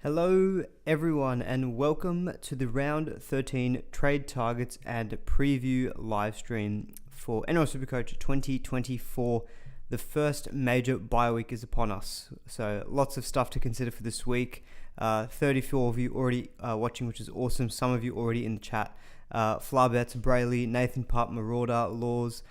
Hello everyone and welcome to the round 13 trade targets and preview live stream for NRL SuperCoach 2024. The first major bye week is upon us, so lots of stuff to consider for this week. 34 of you already watching, which is awesome. Some of you already in the chat. Flarbets, Brayley, Nathan Pup, Marauder, Laws,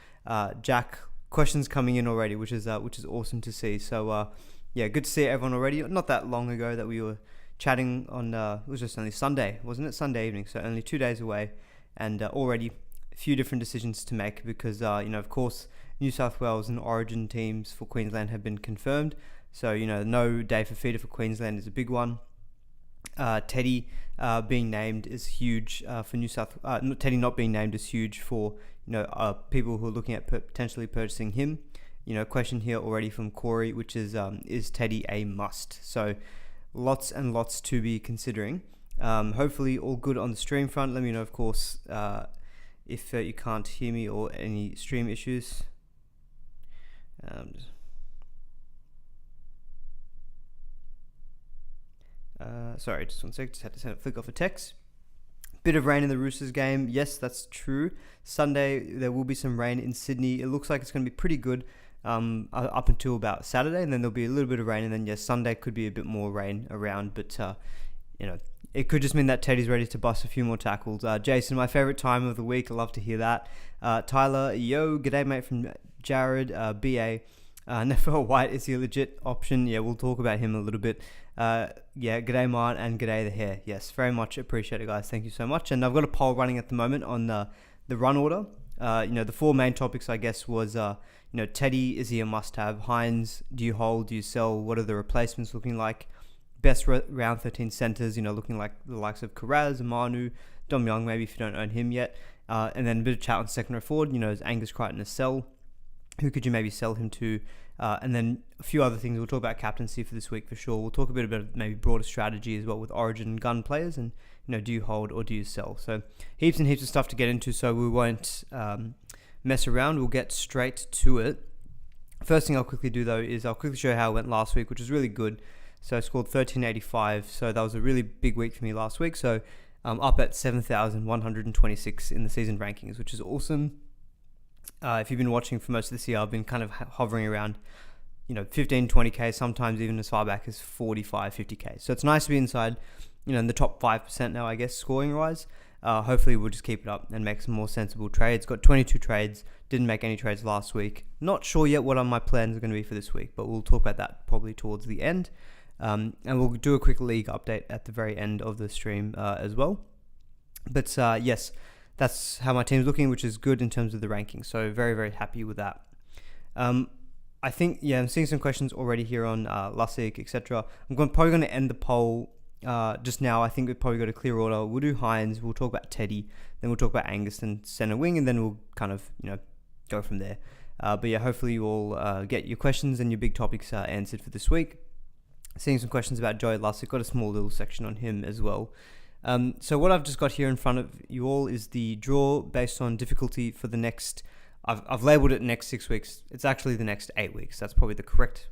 Jack. Questions coming in already, which is awesome to see. So yeah, good to see everyone already. Not that long ago that we were chatting on, it was just only Sunday, wasn't it? Sunday evening, so only 2 days away, and already a few different decisions to make because, of course, New South Wales and Origin teams for Queensland have been confirmed. So, no day for feeder for Queensland is a big one. Teddy being named is huge for New South. Teddy not being named is huge for people who are looking at potentially purchasing him. Question here already from Corey, which is Teddy a must? So lots and lots to be considering. Hopefully all good on the stream front. Let me know, of course, if you can't hear me or any stream issues. Sorry, just one sec. Just had to flick off a text. Bit of rain in the Roosters game. Yes, that's true. Sunday, there will be some rain in Sydney. It looks like it's going to be pretty good up until about Saturday, and then there'll be a little bit of rain, and then, yes, Sunday could be a bit more rain around, but, it could just mean that Teddy's ready to bust a few more tackles. Jason, my favourite time of the week. I love to hear that. Tyler, yo, g'day, mate, from Jared, BA. Nefel White, is he a legit option? Yeah, we'll talk about him a little bit. G'day Mart and g'day the hair. Yes, very much appreciated, guys. Thank you so much. And I've got a poll running at the moment on the run order. The four main topics, I guess, was Teddy, is he a must-have? Hines, do you hold? Do you sell? What are the replacements looking like? Best round 13 centers, looking like the likes of Karaz, Manu, Dom Young, maybe if you don't own him yet. And then a bit of chat on second row forward. Is Angus Crichton a sell? Who could you maybe sell him to? And then a few other things. We'll talk about captaincy for this week for sure. We'll talk a bit about maybe broader strategy as well with Origin and gun players, and do you hold or do you sell? So heaps and heaps of stuff to get into, so we won't mess around. We'll get straight to it. First thing I'll quickly do though is I'll quickly show how it went last week, which was really good. So I scored 1385, so that was a really big week for me last week. So up at 7,126 in the season rankings, which is awesome. If you've been watching for most of this year, I've been kind of hovering around, 15, 20k, sometimes even as far back as 45, 50k. So it's nice to be inside, in the top 5% now, I guess, scoring-wise. Hopefully we'll just keep it up and make some more sensible trades. Got 22 trades, didn't make any trades last week. Not sure yet what my plans are going to be for this week, but we'll talk about that probably towards the end. And we'll do a quick league update at the very end of the stream as well. But yes, that's how my team's looking, which is good in terms of the rankings. So very, very happy with that. I think, I'm seeing some questions already here on Lussick, etc. I'm probably going to end the poll just now. I think we've probably got a clear order. We'll do Hines, we'll talk about Teddy, then we'll talk about Angus and centre wing, and then we'll kind of, go from there. But yeah, hopefully you all get your questions and your big topics answered for this week. Seeing some questions about Joey Lussick, got a small little section on him as well. So what I've just got here in front of you all is the draw based on difficulty for the next, I've labeled it next 6 weeks. It's actually the next 8 weeks. That's probably the correct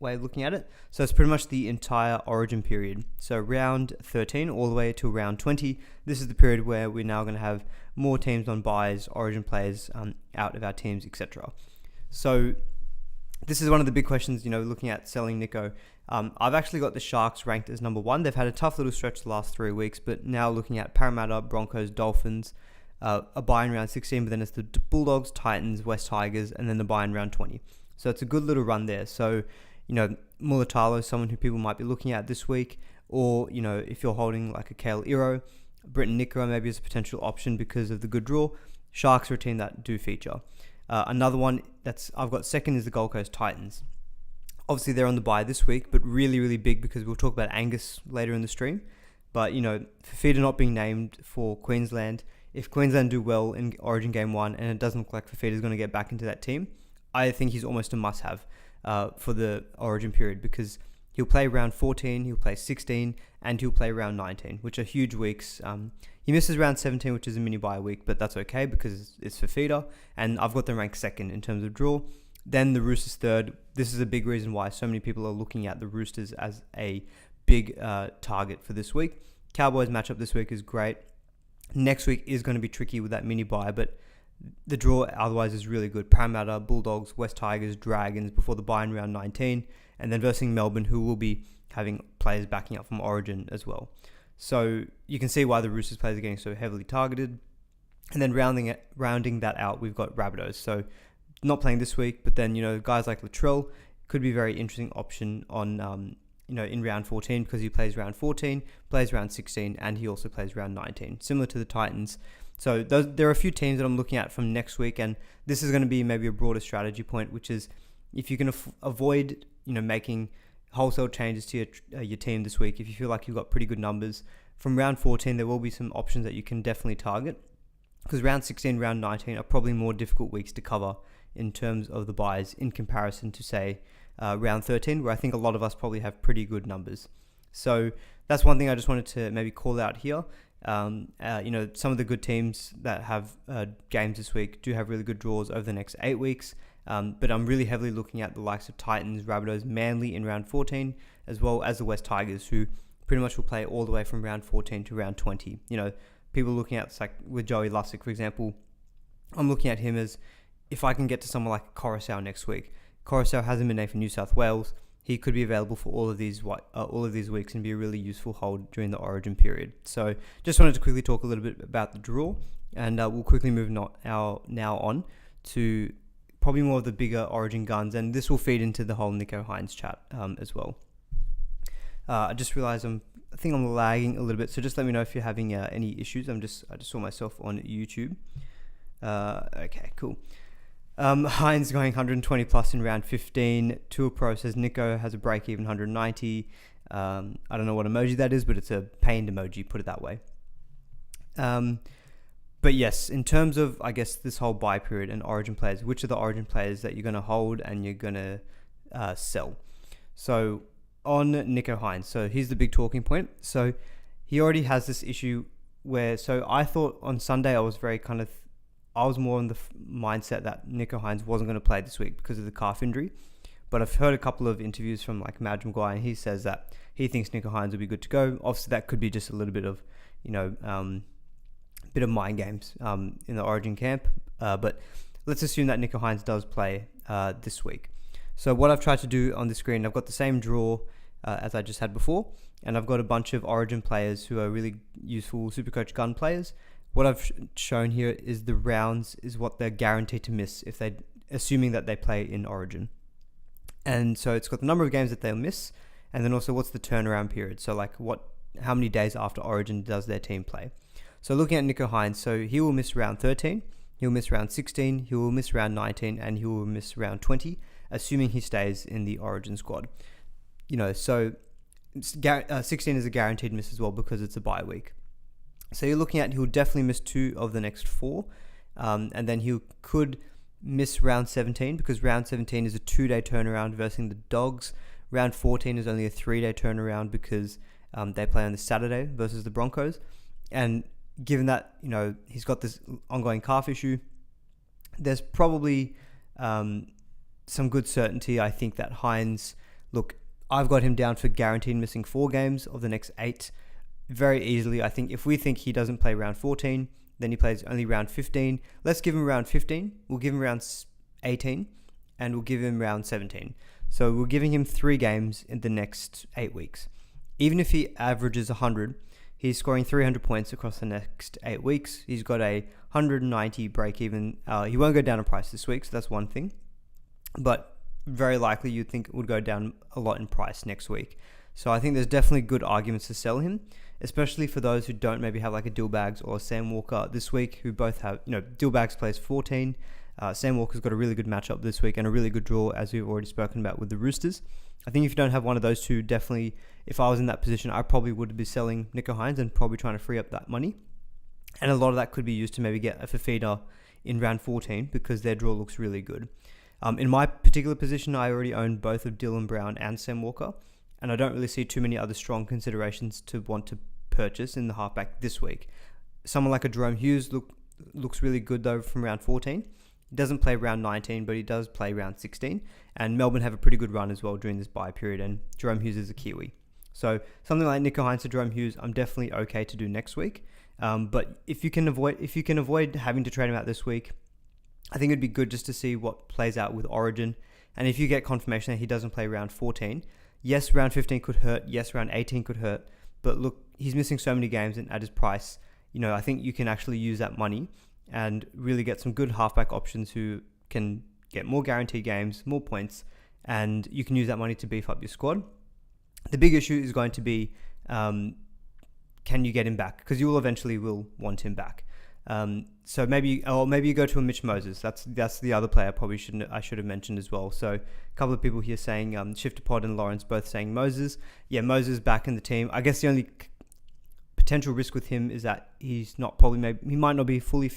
way of looking at it. So it's pretty much the entire Origin period. So round 13 all the way to round 20. This is the period where we're now going to have more teams on buys, Origin players out of our teams, etc. So this is one of the big questions, looking at selling Nico. I've actually got the Sharks ranked as number 1. They've had a tough little stretch the last 3 weeks, but now looking at Parramatta, Broncos, Dolphins, a buy in round 16, but then it's the Bulldogs, Titans, West Tigers, and then the buy in round 20. So it's a good little run there. So, Mulatalo, someone who people might be looking at this week, or, if you're holding like a Kale Iro, Britton Nickera maybe as a potential option because of the good draw. Sharks are a team that do feature. Another one I've got second is the Gold Coast Titans. Obviously, they're on the bye this week, but really, really big because we'll talk about Angus later in the stream. But, Fafita not being named for Queensland, if Queensland do well in Origin Game 1 and it doesn't look like Fafita's going to get back into that team, I think he's almost a must-have for the Origin period because he'll play round 14, he'll play 16, and he'll play round 19, which are huge weeks. He misses round 17, which is a mini bye week, but that's okay because it's Fafita, and I've got them ranked second in terms of draw. Then the Roosters third. This is a big reason why so many people are looking at the Roosters as a big target for this week. Cowboys matchup this week is great. Next week is going to be tricky with that mini bye, but the draw otherwise is really good. Parramatta, Bulldogs, West Tigers, Dragons before the bye in round 19, and then versus Melbourne, who will be having players backing up from Origin as well. So you can see why the Roosters players are getting so heavily targeted. And then rounding that out, we've got Rabbitohs. So not playing this week, but then, guys like Latrell could be a very interesting option on, in round 14 because he plays round 14, plays round 16, and he also plays round 19, similar to the Titans. So there are a few teams that I'm looking at from next week, and this is going to be maybe a broader strategy point, which is if you can avoid, making wholesale changes to your team this week, if you feel like you've got pretty good numbers, from round 14, there will be some options that you can definitely target, because round 16, round 19 are probably more difficult weeks to cover in terms of the buys in comparison to, say, round 13, where I think a lot of us probably have pretty good numbers. So that's one thing I just wanted to maybe call out here. Some of the good teams that have games this week do have really good draws over the next 8 weeks. But I'm really heavily looking at the likes of Titans, Rabbitohs, Manly in round 14, as well as the West Tigers, who pretty much will play all the way from round 14 to round 20. People looking at, like with Joey Lussick, for example, I'm looking at him as if I can get to someone like Coruscant next week. Coruscant hasn't been named for New South Wales. He could be available for all of these weeks and be a really useful hold during the Origin period. So just wanted to quickly talk a little bit about the draw, and we'll quickly move now on to probably more of the bigger Origin guns, and this will feed into the whole Nicho Hines chat as well. I just realized I think I'm lagging a little bit, so just let me know if you're having any issues. I just saw myself on YouTube. Okay, cool. Hines going 120 plus in round 15. Tour Pro says Nicho has a break even 190. I don't know what emoji that is, but it's a pained emoji, put it that way. But yes, in terms of, I guess, this whole buy period and Origin players, which are the Origin players that you're going to hold and you're going to sell? So on Nicho Hines, so here's the big talking point. So he already has this issue where, so I thought on Sunday I was more in the mindset that Nicho Hines wasn't going to play this week because of the calf injury. But I've heard a couple of interviews from like Madge Maguire, and he says that he thinks Nicho Hines will be good to go. Obviously, that could be just a little bit of, bit of mind games in the Origin camp. But let's assume that Nicho Hines does play this week. So what I've tried to do on the screen, I've got the same draw as I just had before, and I've got a bunch of Origin players who are really useful SuperCoach gun players. What I've shown here is the rounds is what they're guaranteed to miss assuming that they play in Origin. And so it's got the number of games that they'll miss, and then also what's the turnaround period. So like how many days after Origin does their team play. So looking at Nicho Hines, so he will miss round 13, he'll miss round 16, he will miss round 19, and he will miss round 20, assuming he stays in the Origin squad. So 16 is a guaranteed miss as well because it's a bye week. So you're looking at he'll definitely miss 2 of the next 4, and then he could miss round 17 because round 17 is a 2-day turnaround versus the Dogs. Round 14 is only a 3-day turnaround because they play on the Saturday versus the Broncos. And given that he's got this ongoing calf issue, there's probably some good certainty. I think that Hines, I've got him down for guaranteed missing 4 games of the next 8 very easily. I think if we think he doesn't play round 14, then he plays only round 15. Let's give him round 15. We'll give him round 18, and we'll give him round 17. So we're giving him 3 games in the next 8 weeks. Even if he averages 100, he's scoring 300 points across the next 8 weeks. He's got a 190 break even. He won't go down in price this week, so that's one thing. But very likely you'd think it would go down a lot in price next week. So I think there's definitely good arguments to sell him, especially for those who don't maybe have like a Dillbags or a Sam Walker this week, who both have, Dillbags plays 14. Sam Walker's got a really good matchup this week and a really good draw, as we've already spoken about with the Roosters. I think if you don't have one of those two, definitely, if I was in that position, I probably would be selling Nicho Hines and probably trying to free up that money. And a lot of that could be used to maybe get a Fafita in round 14 because their draw looks really good. In my particular position, I already own both of Dylan Brown and Sam Walker, and I don't really see too many other strong considerations to want to purchase in the halfback this week. Someone like a Jerome Hughes looks really good though from round 14. He doesn't play round 19, but he does play round 16. And Melbourne have a pretty good run as well during this bye period, and Jerome Hughes is a Kiwi. So something like Nico Hines or Jerome Hughes, I'm definitely okay to do next week. But if you can avoid having to trade him out this week, I think it'd be good just to see what plays out with Origin. And if you get confirmation that he doesn't play round 14, yes, round 15 could hurt. Yes, round 18 could hurt. But look, he's missing so many games, and at his price, I think you can actually use that money and really get some good halfback options who can get more guaranteed games, more points, and you can use that money to beef up your squad. The big issue is going to be, can you get him back? Because you will eventually want him back. So maybe you go to a Mitch Moses. That's the other player I should have mentioned as well. So a couple of people here saying Shifter Pod and Lawrence both saying Moses. Yeah, Moses back in the team. I guess the only potential risk with him is that he might not be fully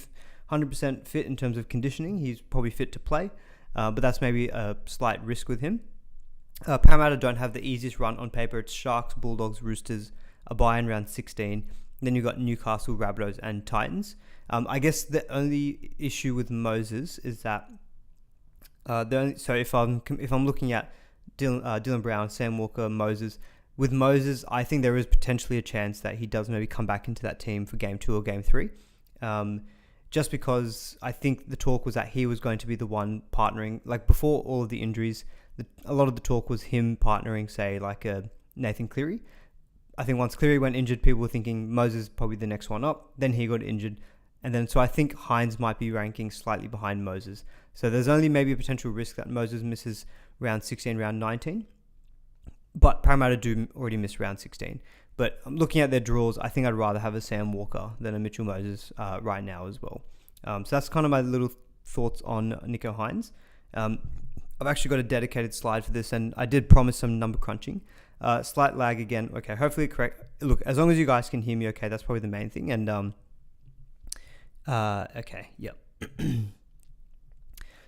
100% fit in terms of conditioning. He's probably fit to play, but that's maybe a slight risk with him. Parramatta don't have the easiest run on paper. It's Sharks, Bulldogs, Roosters, a bye in round 16. Then you've got Newcastle, Rabbitohs, and Titans. I guess the only issue with Moses is that if I'm looking at Dylan Brown, Sam Walker, Moses. With Moses, I think there is potentially a chance that he does maybe come back into that team for game 2 or game 3. Just because I think the talk was that he was going to be the one partnering, like before all of the injuries, a lot of the talk was him partnering, say, like a Nathan Cleary. I think once Cleary went injured, people were thinking Moses is probably the next one up. Then he got injured. And then, so I think Hines might be ranking slightly behind Moses. So there's only maybe a potential risk that Moses misses round 16, round 19. But Parramatta do already miss round 16. But looking at their draws, I think I'd rather have a Sam Walker than a Mitchell Moses right now as well. So that's kind of my little thoughts on Nico Hines. I've actually got a dedicated slide for this, and I did promise some number crunching. Slight lag again. Okay, hopefully correct. Look, as long as you guys can hear me okay, that's probably the main thing. And okay, yep.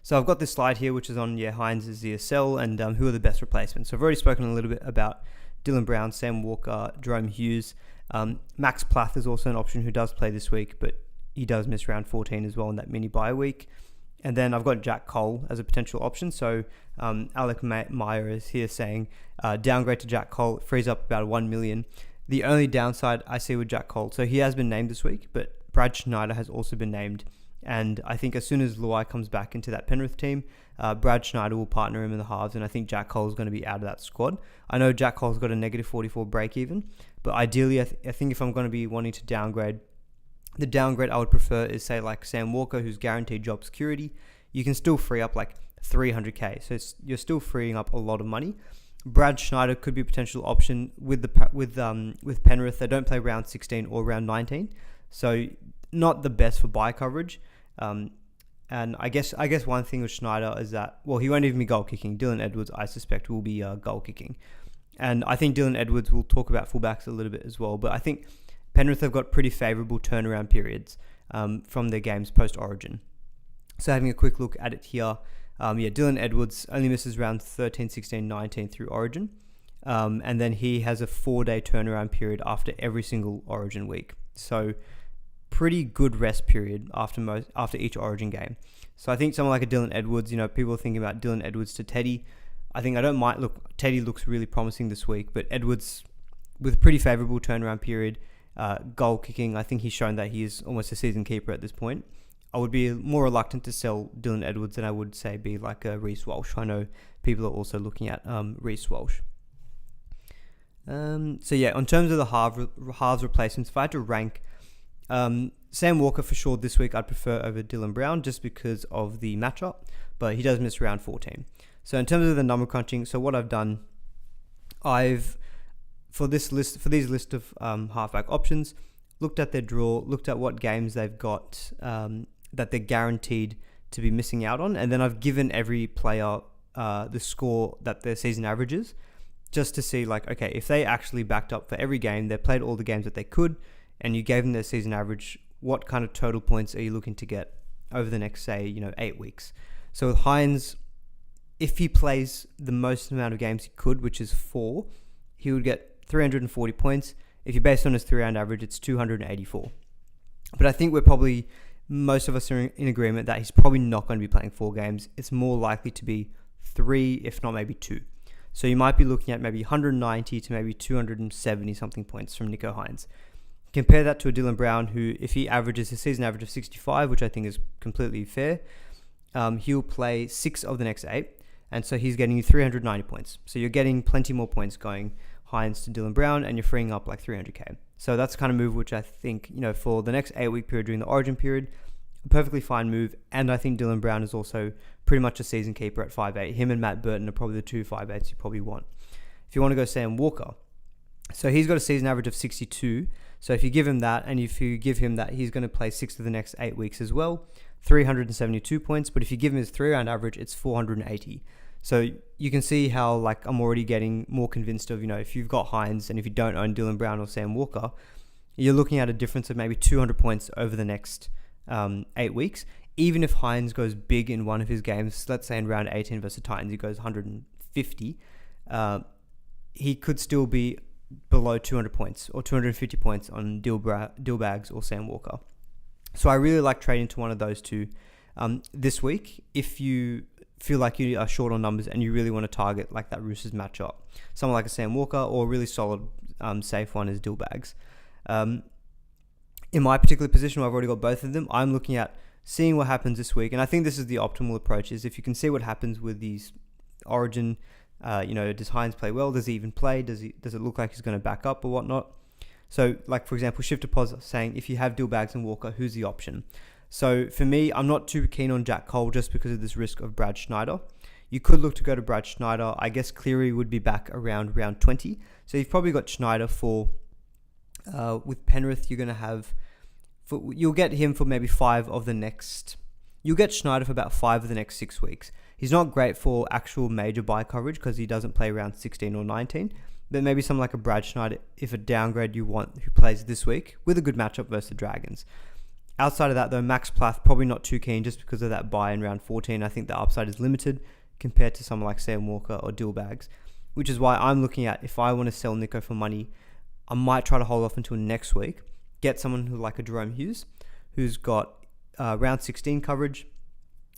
So I've got this slide here, which is on Hines is the sell and who are the best replacements. So I've already spoken a little bit about Dylan Brown, Sam Walker, Jerome Hughes. Max Plath is also an option who does play this week, but he does miss round 14 as well in that mini bye week. And then I've got Jack Cole as a potential option. So Alec Meyer is here saying downgrade to Jack Cole. It frees up about 1 million. The only downside I see with Jack Cole, so he has been named this week, but Brad Schneider has also been named. And I think as soon as Luai comes back into that Penrith team, Brad Schneider will partner him in the halves, and I think Jack Cole is going to be out of that squad. I know Jack Cole's got a negative 44 break even, but ideally I think if I'm going to be wanting to downgrade, the downgrade I would prefer is, say, like Sam Walker, who's guaranteed job security. You can still free up like 300k, so you're still freeing up a lot of money. Brad Schneider could be a potential option with Penrith. They don't play round 16 or round 19, so not the best for buy coverage. And I guess one thing with Schneider is that, well, he won't even be goal kicking. Dylan Edwards, I suspect, will be goal kicking. And I think Dylan Edwards, will talk about fullbacks a little bit as well. But I think Penrith have got pretty favourable turnaround periods from their games post-Origin. So having a quick look at it here, Dylan Edwards only misses round 13, 16, 19 through Origin. And then he has a 4-day turnaround period after every single Origin week. So pretty good rest period after each Origin game. So I think someone like a Dylan Edwards, people are thinking about Dylan Edwards to Teddy. I don't mind. Look, Teddy looks really promising this week, but Edwards, with pretty favourable turnaround period, goal kicking, I think he's shown that he is almost a season keeper at this point. I would be more reluctant to sell Dylan Edwards than I would say be like a Reece Walsh. I know people are also looking at Reece Walsh. On terms of the halves replacements, if I had to rank, Sam Walker for sure this week I'd prefer over Dylan Brown just because of the matchup, but he does miss round 14. So in terms of the number crunching, so what I've done, for these list of halfback options, looked at their draw, looked at what games they've got that they're guaranteed to be missing out on, and then I've given every player the score that their season averages, just to see, like, okay, if they actually backed up for every game, they played all the games that they could, and you gave them their season average, what kind of total points are you looking to get over the next, say, 8 weeks? So with Hines, if he plays the most amount of games he could, which is 4, he would get 340 points. If you base on his 3-round average, it's 284. But I think most of us are in agreement that he's probably not going to be playing 4 games. It's more likely to be 3, if not maybe 2. So you might be looking at maybe 190 to maybe 270 something points from Nico Hines. Compare that to a Dylan Brown, who, if he averages his season average of 65, which I think is completely fair, he'll play 6 of the next 8. And so he's getting you 390 points. So you're getting plenty more points going Hines to Dylan Brown, and you're freeing up like 300k. So that's the kind of move which I think, for the next 8-week period during the Origin period, a perfectly fine move. And I think Dylan Brown is also pretty much a season keeper at 5'8". Him and Matt Burton are probably the two 5'8s you probably want. If you want to go Sam Walker, so he's got a season average of 62. So if you give him that, and if you give him that, he's going to play 6 of the next 8 weeks as well, 372 points. But if you give him his 3-round average, it's 480. So you can see how I'm already getting more convinced of, if you've got Hines and if you don't own Dylan Brown or Sam Walker, you're looking at a difference of maybe 200 points over the next 8 weeks. Even if Hines goes big in one of his games, let's say in round 18 versus Titans, he goes 150, he could still be below 200 points or 250 points on Dillbags or Sam Walker. So I really like trading to one of those two this week if you feel like you are short on numbers and you really want to target like that Roosters matchup. Someone like a Sam Walker or a really solid safe one is Dillbags. In my particular position where I've already got both of them, I'm looking at seeing what happens this week. And I think this is the optimal approach, is if you can see what happens with these Origin, does Hines play well? Does he even play? Does it look like he's going to back up or whatnot? So for example, Shift Deposit saying if you have Dillbags and Walker, who's the option? So for me, I'm not too keen on Jack Cole just because of this risk of Brad Schneider. You could look to go to Brad Schneider. I guess Cleary would be back around round 20. So you've probably got Schneider for, with Penrith, you're going to have, you'll get him for maybe 5 of the next, you'll get Schneider for about 5 of the next 6 weeks. He's not great for actual major buy coverage because he doesn't play around 16 or 19. But maybe someone like a Brad Schneider, if a downgrade you want, who plays this week with a good matchup versus the Dragons. Outside of that, though, Max Plath, probably not too keen just because of that buy in round 14. I think the upside is limited compared to someone like Sam Walker or Dillbags, which is why I'm looking at, if I want to sell Nico for money, I might try to hold off until next week, get someone who like a Jerome Hughes, who's got round 16 coverage.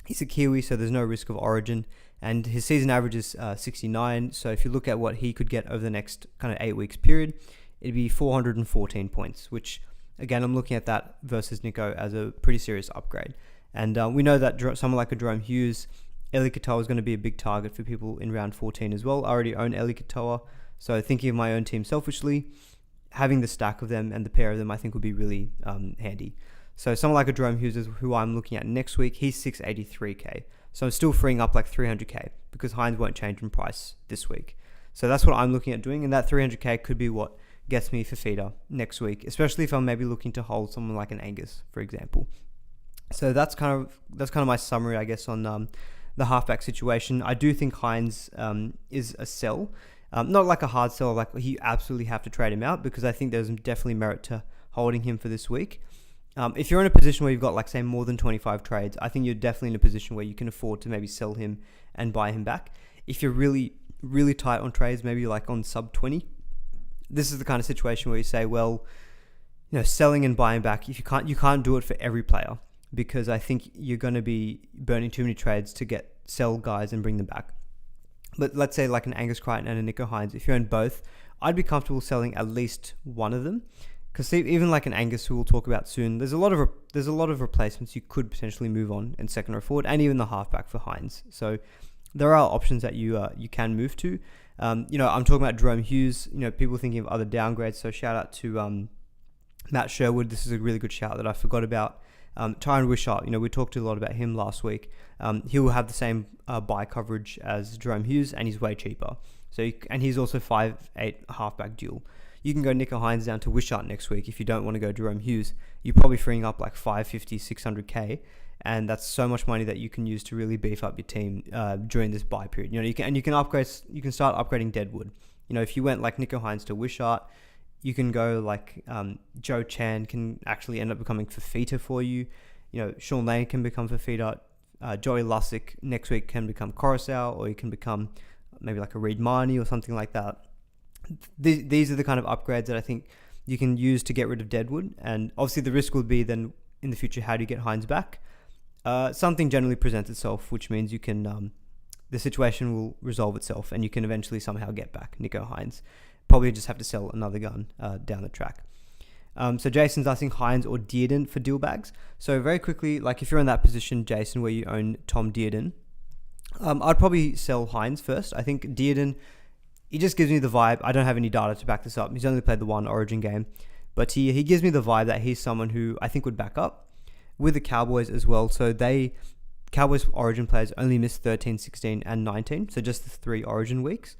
He's a Kiwi, so there's no risk of Origin, and his season average is 69. So if you look at what he could get over the next kind of 8 weeks period, it'd be 414 points, which again, I'm looking at that versus Nico as a pretty serious upgrade. And we know that someone like a Jerome Hughes, Eli Katoa is going to be a big target for people in round 14 as well. I already own Eli Katoa, so thinking of my own team selfishly, having the stack of them and the pair of them I think would be really handy. So someone like a Jerome Hughes is who I'm looking at next week. He's 683k. So I'm still freeing up like 300k because Hines won't change in price this week. So that's what I'm looking at doing, and that 300k could be what gets me for feeder next week, especially if I'm maybe looking to hold someone like an Angus, for example. So that's kind of my summary, I guess, on the halfback situation. I do think Hines is a sell, not like a hard sell, like you absolutely have to trade him out, because I think there's definitely merit to holding him for this week. If you're in a position where you've got, like, say, more than 25 trades, I think you're definitely in a position where you can afford to maybe sell him and buy him back. If you're really, really tight on trades, maybe like on sub 20, this is the kind of situation where you say, well, selling and buying back, if you can't do it for every player, because I think you're going to be burning too many trades to sell guys and bring them back. But let's say like an Angus Crichton and a Nico Hines, if you own both, I'd be comfortable selling at least one of them. Because even like an Angus, who we'll talk about soon, there's a lot of replacements you could potentially move on in second or forward, and even the halfback for Hines. So there are options that you can move to. I'm talking about Jerome Hughes. People thinking of other downgrades. So shout out to Matt Sherwood. This is a really good shout that I forgot about. Tyron Wishart. We talked a lot about him last week. He will have the same buy coverage as Jerome Hughes, and he's way cheaper. And he's also 5'8" halfback dual. You can go Nico Hines down to Wishart next week if you don't want to go Jerome Hughes. You're probably freeing up like 550, 600k, and that's so much money that you can use to really beef up your team during this buy period. You can upgrade. You can start upgrading Deadwood. If you went like Nico Hines to Wishart, you can go like Joe Chan can actually end up becoming Fafita for you. Sean Lane can become Fafita. Joey Lussick next week can become Coruscant, or you can become maybe like a Reed Marnie or something like that. These are the kind of upgrades that I think you can use to get rid of Deadwood. And obviously the risk will be then in the future, how do you get Hines back? Something generally presents itself, which means you can the situation will resolve itself and you can eventually somehow get back Nicho Hines. Probably just have to sell another gun down the track. So Jason's asking Hines or Dearden for deal bags. So very quickly, like if you're in that position, Jason, where you own Tom Dearden, I'd probably sell Hines first. I think Dearden, he just gives me the vibe. I don't have any data to back this up. He's only played the one Origin game, but he gives me the vibe that he's someone who I think would back up with the Cowboys as well. So Cowboys Origin players only missed 13, 16, and 19. So just the 3 Origin weeks.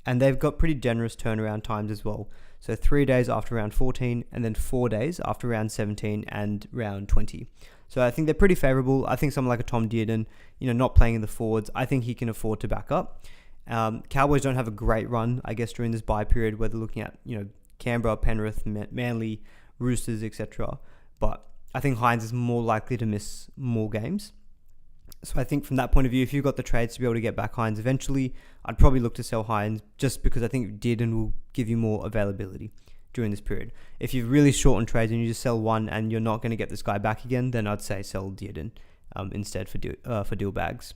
And they've got pretty generous turnaround times as well. So 3 days after round 14 and then 4 days after round 17 and round 20. So I think they're pretty favourable. I think someone like a Tom Dearden, not playing in the forwards, I think he can afford to back up. Cowboys don't have a great run, I guess, during this bye period where they're looking at, Canberra, Penrith, Manly, Roosters, etc. But I think Hines is more likely to miss more games. So I think from that point of view, if you've got the trades to be able to get back Hines eventually, I'd probably look to sell Hines just because I think Dearden will give you more availability during this period. If you're really short on trades and you just sell one and you're not going to get this guy back again, then I'd say sell Dearden instead for deal bags.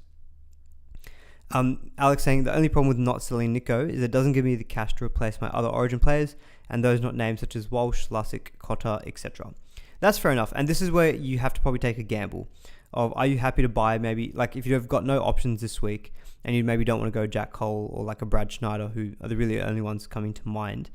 Alex saying the only problem with not selling Nicho is it doesn't give me the cash to replace my other Origin players and those not named such as Walsh, Lussick, Cotter, etc. That's fair enough, and this is where you have to probably take a gamble of are you happy to buy maybe, like if you've got no options this week and you maybe don't want to go Jack Cole or like a Brad Schneider, who are the really only ones coming to mind,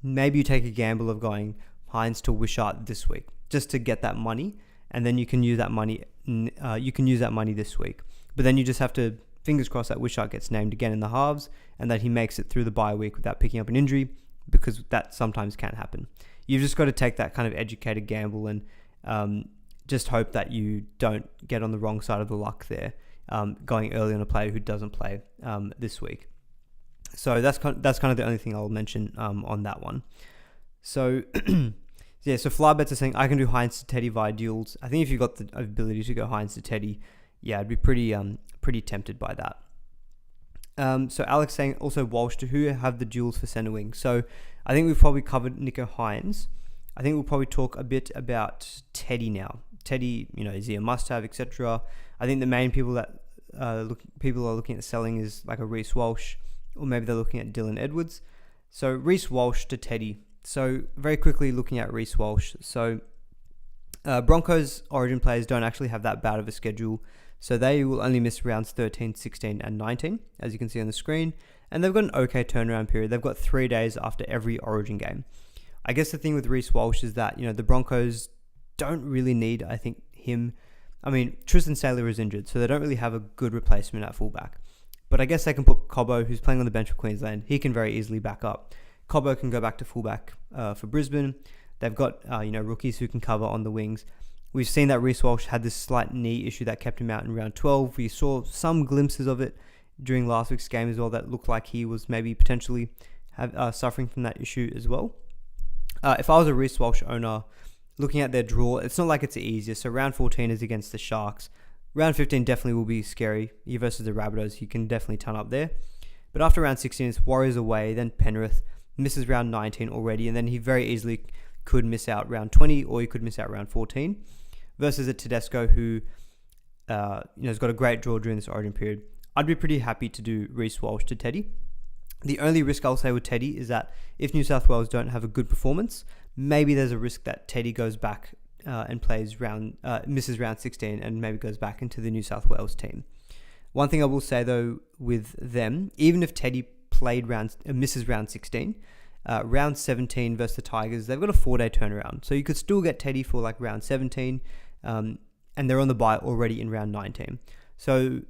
maybe you take a gamble of going Hines to Wishart this week just to get that money, and then you can use that money this week. But then you just have to fingers crossed that Wishart gets named again in the halves and that he makes it through the bye week without picking up an injury, because that sometimes can happen. You've just got to take that kind of educated gamble and just hope that you don't get on the wrong side of the luck there, going early on a player who doesn't play this week. So that's kind of the only thing I'll mention on that one. So yeah, so Flybets are saying I can do Hines to Teddy via duels. I think if you've got the ability to go Hines to Teddy, yeah, I'd be pretty tempted by that. So Alex saying also Walsh to who have the duels for centre wing. So I think we've probably covered Nicho Hines. I think we'll probably talk a bit about Teddy now. Teddy, is he a must-have, etc. I think the main people that people are looking at selling is like a Reece Walsh, or maybe they're looking at Dylan Edwards. So Reece Walsh to Teddy. So very quickly looking at Reece Walsh. So Broncos Origin players don't actually have that bad of a schedule. So they will only miss rounds 13, 16, and 19, as you can see on the screen. And they've got an okay turnaround period. They've got 3 days after every Origin game. I guess the thing with Reece Walsh is that, the Broncos don't really need, I think, him. I mean, Tristan Saylor is injured, so they don't really have a good replacement at fullback. But I guess they can put Cobbo, who's playing on the bench for Queensland. He can very easily back up. Cobbo can go back to fullback for Brisbane. They've got, rookies who can cover on the wings. We've seen that Reece Walsh had this slight knee issue that kept him out in round 12. We saw some glimpses of it during last week's game as well that looked like he was maybe potentially suffering from that issue as well. If I was a Reece Walsh owner, looking at their draw, it's not like it's the easiest. So round 14 is against the Sharks. Round 15 definitely will be scary. He versus the Rabbitohs, he can definitely turn up there. But after round 16, it's Warriors away, then Penrith, misses round 19 already, and then he very easily could miss out round 20 or he could miss out round 14. Versus a Tedesco who has got a great draw during this Origin period. I'd be pretty happy to do Reece Walsh to Teddy. The only risk I'll say with Teddy is that if New South Wales don't have a good performance, maybe there's a risk that Teddy goes back and misses round 16 and maybe goes back into the New South Wales team. One thing I will say though with them, even if Teddy misses round 16, round 17 versus the Tigers, they've got a 4-day turnaround. So you could still get Teddy for like round 17, and they're on the bye already in round 19. So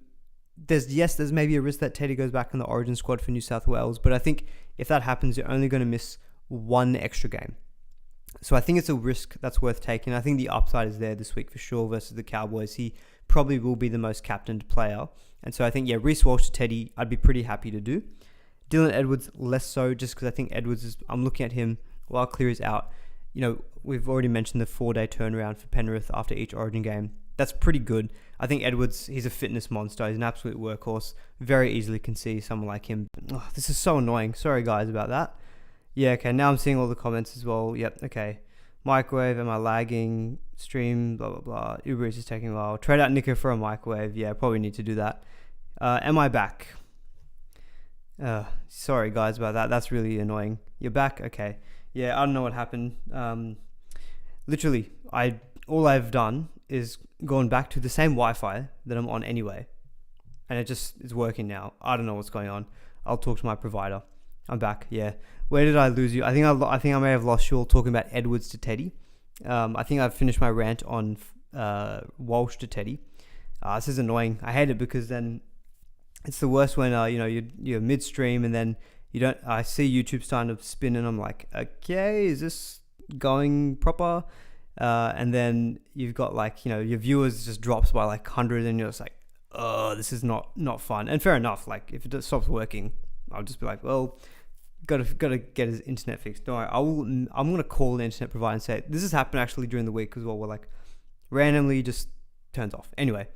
there's maybe a risk that Teddy goes back in the Origin squad for New South Wales, but I think if that happens, you're only going to miss one extra game. So I think it's a risk that's worth taking. I think the upside is there this week for sure versus the Cowboys. He probably will be the most captained player. And so I think, Reece Walsh to Teddy, I'd be pretty happy to do. Dylan Edwards, less so, just because I think I'm looking at him while Clear is out. We've already mentioned the 4-day turnaround for Penrith after each Origin game. That's pretty good. I think Edwards, he's a fitness monster. He's an absolute workhorse. Very easily can see someone like him. Oh, this is so annoying. Sorry, guys, about that. Yeah, okay, now I'm seeing all the comments as well. Yep, okay. Microwave, am I lagging? Stream, blah, blah, blah. Uber Eats is taking a while. Trade out Nicho for a microwave. Yeah, probably need to do that. Am I back? Sorry guys about that. That's really annoying. You're back? Okay. Yeah, I don't know what happened. Literally, all I've done is gone back to the same Wi-Fi that I'm on anyway, and it's working now. I don't know what's going on. I'll talk to my provider. I'm back. Yeah. Where did I lose you? I think I may have lost you all talking about Edwards to Teddy. I think I've finished my rant on Walsh to Teddy. This is annoying. I hate it because then it's the worst when you're midstream and then I see YouTube starting to spin and I'm like, okay, is this going proper? And then you've got your viewers just drops by 100 and you're just like, oh, this is not fun. And fair enough, if it stops working, I'll just be like, well, gotta get his internet fixed. Don't worry, I'm gonna call an internet provider and say this has happened actually during the week as well. We're randomly just turns off. Anyway,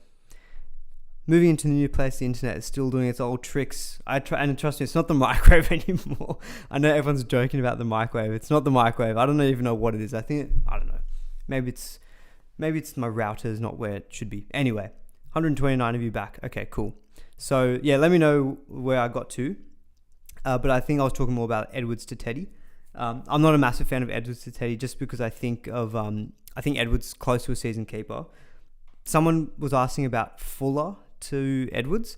moving into the new place, the internet is still doing its old tricks. And trust me, it's not the microwave anymore. I know everyone's joking about the microwave. It's not the microwave. I don't even know what it is. I don't know. Maybe it's my router is not where it should be. Anyway, 129 of you back. Okay, cool. So yeah, let me know where I got to. But I think I was talking more about Edwards to Teddy. I'm not a massive fan of Edwards to Teddy just because I think Edwards close to a season keeper. Someone was asking about Fuller to Edwards.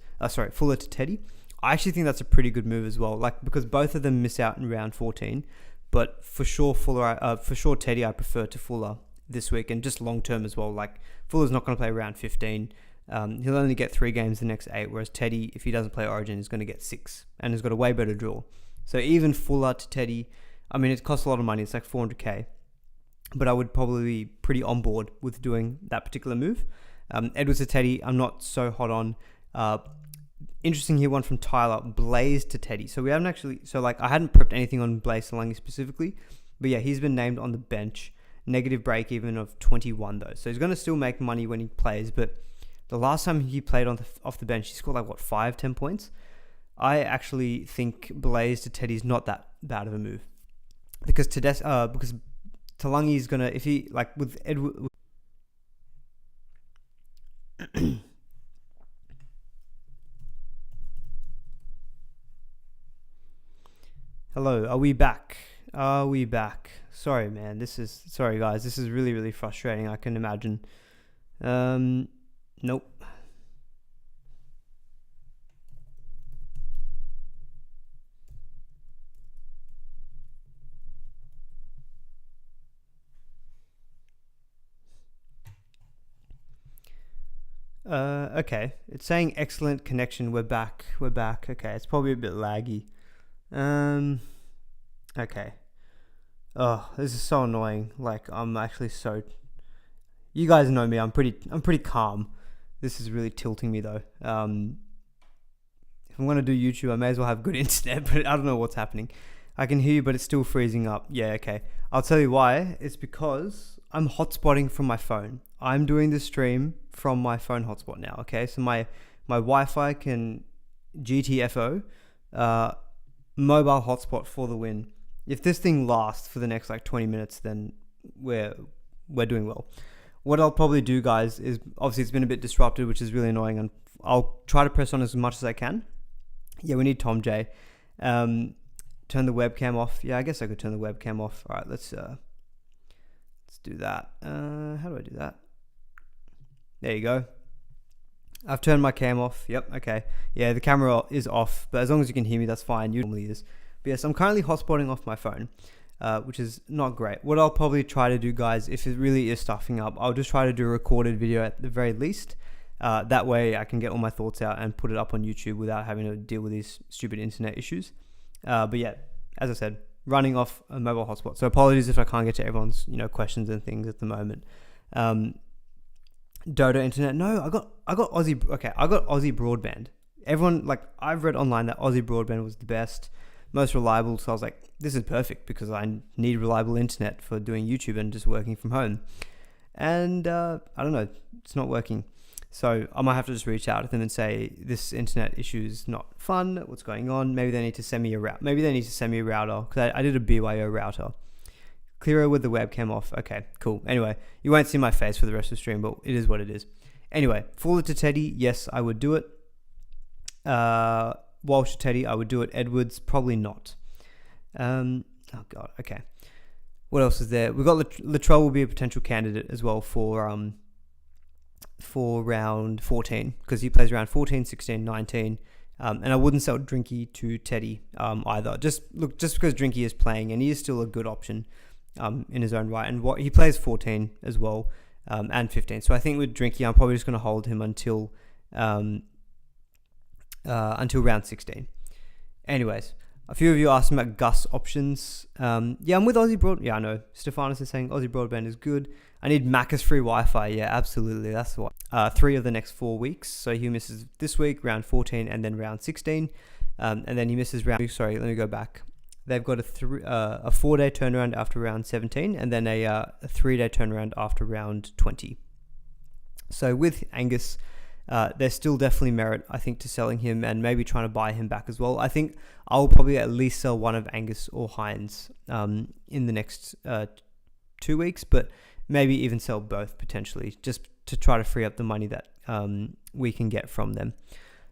Fuller to Teddy. I actually think that's a pretty good move as well. Because both of them miss out in round 14, but for sure Teddy I prefer to Fuller this week, and just long term as well. Fuller's not going to play round 15. He'll only get 3 games the next 8, whereas Teddy, if he doesn't play Origin, is going to get 6 and has got a way better draw. So even Fuller to Teddy, I mean, it costs a lot of money. It's 400k, but I would probably be pretty on board with doing that particular move. Edwards to Teddy, I'm not so hot on. Interesting here, one from Tyler, Blaze to Teddy. So we haven't actually, I hadn't prepped anything on Blaze Solangi specifically, but yeah, he's been named on the bench. Negative break even of 21 though. So he's going to still make money when he plays, but the last time he played off the bench, he scored 5-10 points. I actually think Blaze to Teddy's not that bad of a move because Talangi is gonna, if he with Edward. Hello, are we back? Are we back? Sorry, man. Sorry, guys. This is really, really frustrating. I can imagine. Nope. Okay. It's saying excellent connection. We're back. Okay. It's probably a bit laggy. Okay. Oh, this is so annoying. I'm actually so... You guys know me. I'm pretty calm. This is really tilting me though. If I'm going to do YouTube, I may as well have good internet, but I don't know what's happening. I can hear you, but it's still freezing up. Yeah, okay. I'll tell you why. It's because I'm hotspotting from my phone. I'm doing the stream from my phone hotspot now, okay? So my Wi-Fi can GTFO, mobile hotspot for the win. If this thing lasts for the next 20 minutes, then we're doing well. What I'll probably do, guys, is obviously it's been a bit disrupted, which is really annoying, and I'll try to press on as much as I can. Yeah, we need Tom J. Turn the webcam off. Yeah, I guess I could turn the webcam off. All right, let's do that. How do I do that? There you go. I've turned my cam off. Yep, okay. Yeah, the camera is off, but as long as you can hear me, that's fine. You normally is. But yes, I'm currently hotspotting off my phone. Which is not great. What I'll probably try to do, guys, if it really is stuffing up, I'll just try to do a recorded video at the very least. That way I can get all my thoughts out and put it up on YouTube without having to deal with these stupid internet issues. But yeah, as I said, running off a mobile hotspot. So apologies if I can't get to everyone's questions and things at the moment. Dota internet. No, I got Aussie. Okay, I got Aussie broadband. Everyone, I've read online that Aussie broadband was the best, most reliable. So I was like, this is perfect because I need reliable internet for doing YouTube and just working from home. And I don't know, it's not working. So I might have to just reach out to them and say, this internet issue is not fun. What's going on? Maybe they need to send me a router. Because I did a BYO router. Clearer with the webcam off. Okay, cool. Anyway, you won't see my face for the rest of the stream, but it is what it is. Anyway, Fuller to Teddy. Yes, I would do it. Walsh or Teddy, I would do it. Edwards, probably not. Oh God, okay. What else is there? We've got Latrell will be a potential candidate as well for round 14 because he plays around 14, 16, 19. And I wouldn't sell Drinky to Teddy either. Just because Drinky is playing and he is still a good option in his own right. And he plays 14 as well and 15. So I think with Drinky, I'm probably just going to hold him until round 16. Anyways, a few of you asked about Gus options. I'm with Aussie Broadband. Yeah, I know. Stephanus is saying Aussie Broadband is good. I need Macca's free Wi-Fi. Yeah, absolutely. That's what. 3 of the next 4 weeks. So he misses this week, round 14, and then round 16. And then he misses round... Sorry, let me go back. They've got a 4-day turnaround after round 17, and then a 3-day turnaround after round 20. So with Angus... there's still definitely merit, I think, to selling him and maybe trying to buy him back as well. I think I'll probably at least sell one of Angus or Hines in the next 2 weeks, but maybe even sell both potentially, just to try to free up the money that we can get from them.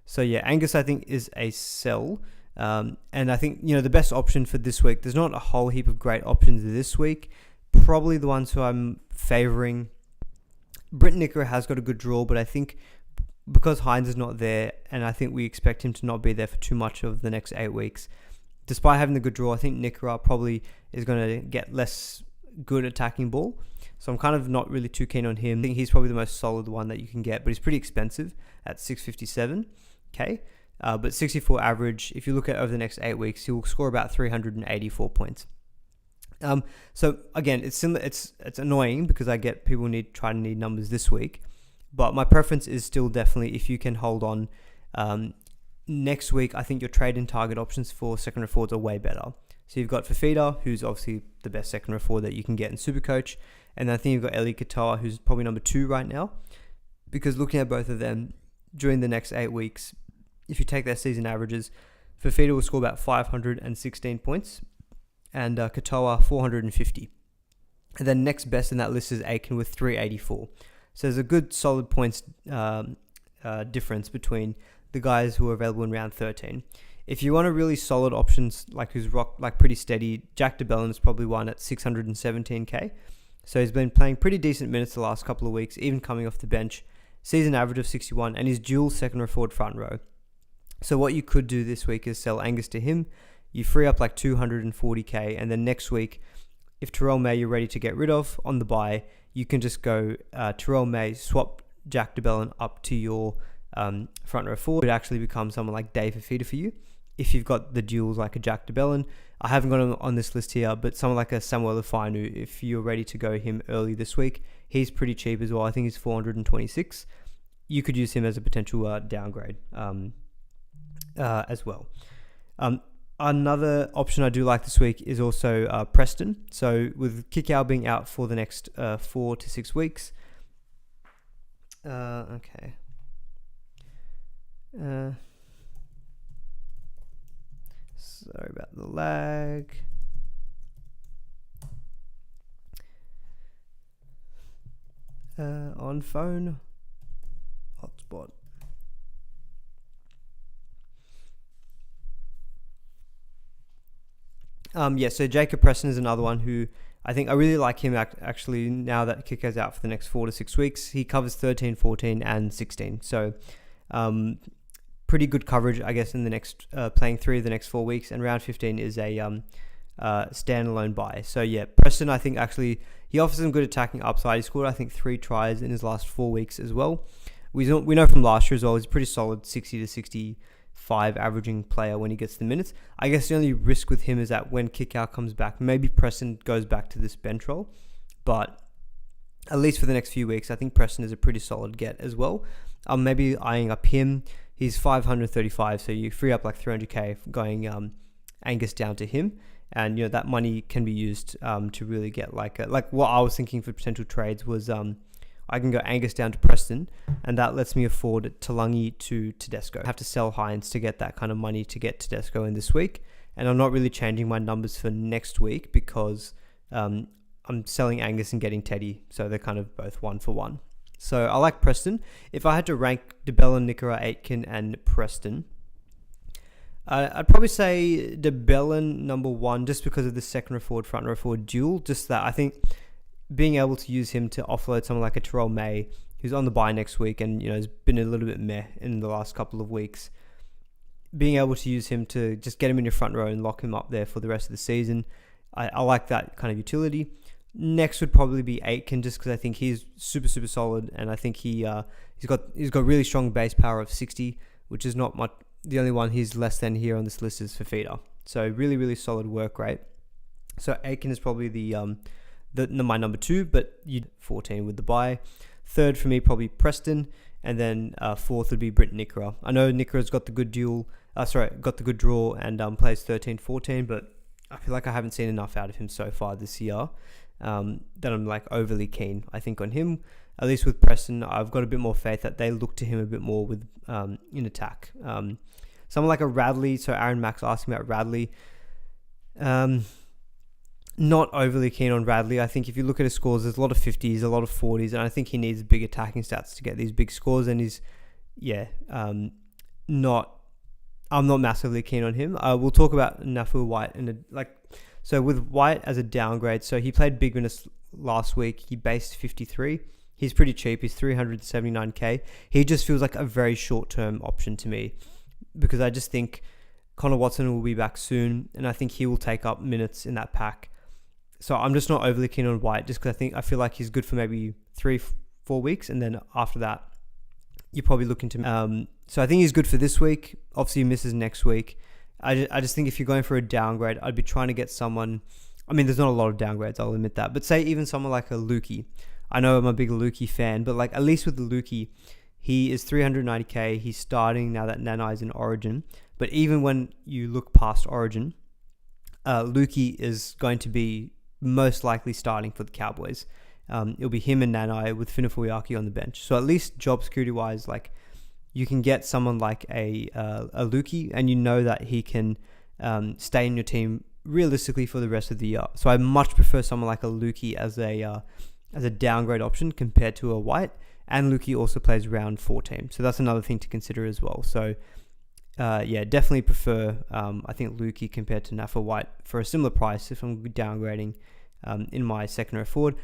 So yeah, Angus I think is a sell. And I think, the best option for this week, there's not a whole heap of great options this week. Probably the ones who I'm favouring. Britton Nickera has got a good draw, but I think... because Hines is not there, and I think we expect him to not be there for too much of the next 8 weeks. Despite having the good draw, I think Nickera probably is going to get less good attacking ball. So I'm kind of not really too keen on him. I think he's probably the most solid one that you can get, but he's pretty expensive at 657k. But 64 average, if you look at over the next 8 weeks, he will score about 384 points. So again, it's similar. It's annoying because I get people try to need numbers this week. But my preference is still definitely if you can hold on. Next week, I think your trade and target options for second row forwards are way better. So you've got Fafita, who's obviously the best second row forward that you can get in SuperCoach. And I think you've got Eli Katoa, who's probably number 2 right now. Because looking at both of them during the next 8 weeks, if you take their season averages, Fafita will score about 516 points and Katoa 450. And then next best in that list is Aiken with 384. So there's a good solid points difference between the guys who are available in round 13. If you want a really solid options, who's pretty steady, Jack DeBellin is probably one at 617k. So he's been playing pretty decent minutes the last couple of weeks, even coming off the bench. Season average of 61, and he's dual second row forward front row. So what you could do this week is sell Angus to him. You free up 240k, and then next week, if Terrell May you're ready to get rid of on the buy, you can just go Terrell May, swap Jack DeBellin up to your front row forward. It would actually become someone like Dave Fafita for you if you've got the duels like a Jack DeBellin. I haven't got him on this list here, but someone like a Samuel Lafinu, if you're ready to go him early this week, he's pretty cheap as well. I think he's 426. You could use him as a potential downgrade as well. Another option I do like this week is also Preston. So with Kickout being out for the next 4 to 6 weeks. Okay. Sorry about the lag. On phone. Hotspot. So Jacob Preston is another one who I think I really like him actually now that Kicker's out for the next 4 to 6 weeks. He covers 13, 14 and 16. So pretty good coverage, I guess, in the next playing 3 of the next 4 weeks. And round 15 is a standalone buy. So yeah, Preston, I think actually he offers some good attacking upside. He scored, I think, 3 tries in his last 4 weeks as well. We know from last year as well, he's a pretty solid 60 to 65 averaging player when he gets the minutes. I guess the only risk with him is that when Kickout comes back, maybe Preston goes back to this bench role. But at least for the next few weeks, I think Preston is a pretty solid get as well. Maybe eyeing up him. He's 535, so you free up 300k going Angus down to him. And that money can be used to really get like what I was thinking for potential trades was I can go Angus down to Preston, and that lets me afford Talangi to Tedesco. I have to sell Hines to get that kind of money to get Tedesco in this week, and I'm not really changing my numbers for next week because I'm selling Angus and getting Teddy, so they're kind of both 1 for 1. So I like Preston. If I had to rank DeBellin, Nickera, Aitken, and Preston, I'd probably say De Belin number 1, just because of the second row forward, front row forward duel. Just that I think being able to use him to offload someone like a Terrell May, who's on the bye next week and has been a little bit meh in the last couple of weeks. Being able to use him to just get him in your front row and lock him up there for the rest of the season, I like that kind of utility. Next would probably be Aitken, just because I think he's super solid, and I think he's got really strong base power of 60, which is not much. The only one he's less than here on this list is Fafita. So really solid work rate. So Aitken is probably my number 2, but you 14 with the bye. Third for me probably Preston, and then fourth would be Britt Nikora. I know Nikora's got the good got the good draw and plays 13-14, but I feel like I haven't seen enough out of him so far this year that I'm like overly keen. I think on him, at least with Preston, I've got a bit more faith that they look to him a bit more with in attack. Someone like a Radley, so Aaron Max asking about Radley. Not overly keen on Radley. I think if you look at his scores, there's a lot of 50s, a lot of 40s, and I think he needs big attacking stats to get these big scores, and I'm not massively keen on him. We'll talk about Nafu White so with White as a downgrade. So he played big minutes last week. He based 53. He's pretty cheap. He's 379k. He just feels like a very short-term option to me, because I just think Connor Watson will be back soon, and I think he will take up minutes in that pack. So I'm just not overly keen on White, just because I feel like he's good for maybe 3-4 weeks, and then after that, you're probably looking to... So I think he's good for this week. Obviously, he misses next week. I just think if you're going for a downgrade, I'd be trying to get someone... I mean, there's not a lot of downgrades, I'll admit that. But say even someone like a Lukey. I know I'm a big Lukey fan, but like at least with the Lukey, he is 390k. He's starting now that Nanai is in Origin. But even when you look past Origin, Lukey is going to be most likely starting for the Cowboys. It'll be him and Nanai with Finafuyaki on the bench. So at least job security wise, like you can get someone like a Lukey, and you know that he can stay in your team realistically for the rest of the year. So I much prefer someone like a Lukey as a downgrade option compared to a White. And Lukey also plays round 14, so that's another thing to consider as well. So definitely prefer I think Lukey compared to Nafa White for a similar price if I'm downgrading in my second row forward.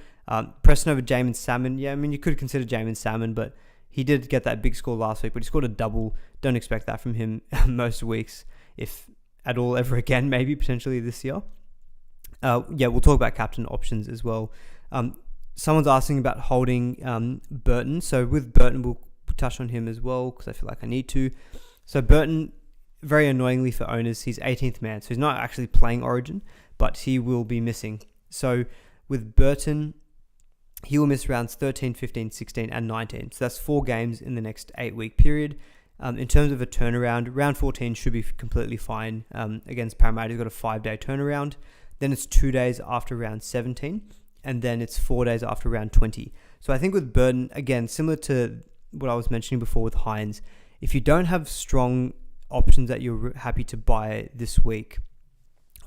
Preston over Jamin Salmon. Yeah, I mean, you could consider Jamin Salmon, but he did get that big score last week, but he scored a double. Don't expect that from him most weeks, if at all ever again, maybe potentially this year. We'll talk about captain options as well. Someone's asking about holding Burton. So with Burton, we'll touch on him as well because I feel like I need to. So Burton, very annoyingly for owners, he's 18th man. So he's not actually playing Origin, but he will be missing. So with Burton, he will miss rounds 13, 15, 16, and 19. So that's 4 games in the next 8-week period. In terms of a turnaround, round 14 should be completely fine against Parramatta. He's got a 5-day turnaround. Then it's 2 days after round 17. And then it's 4 days after round 20. So I think with Burton, again, similar to what I was mentioning before with Hines, if you don't have strong options that you're happy to buy this week,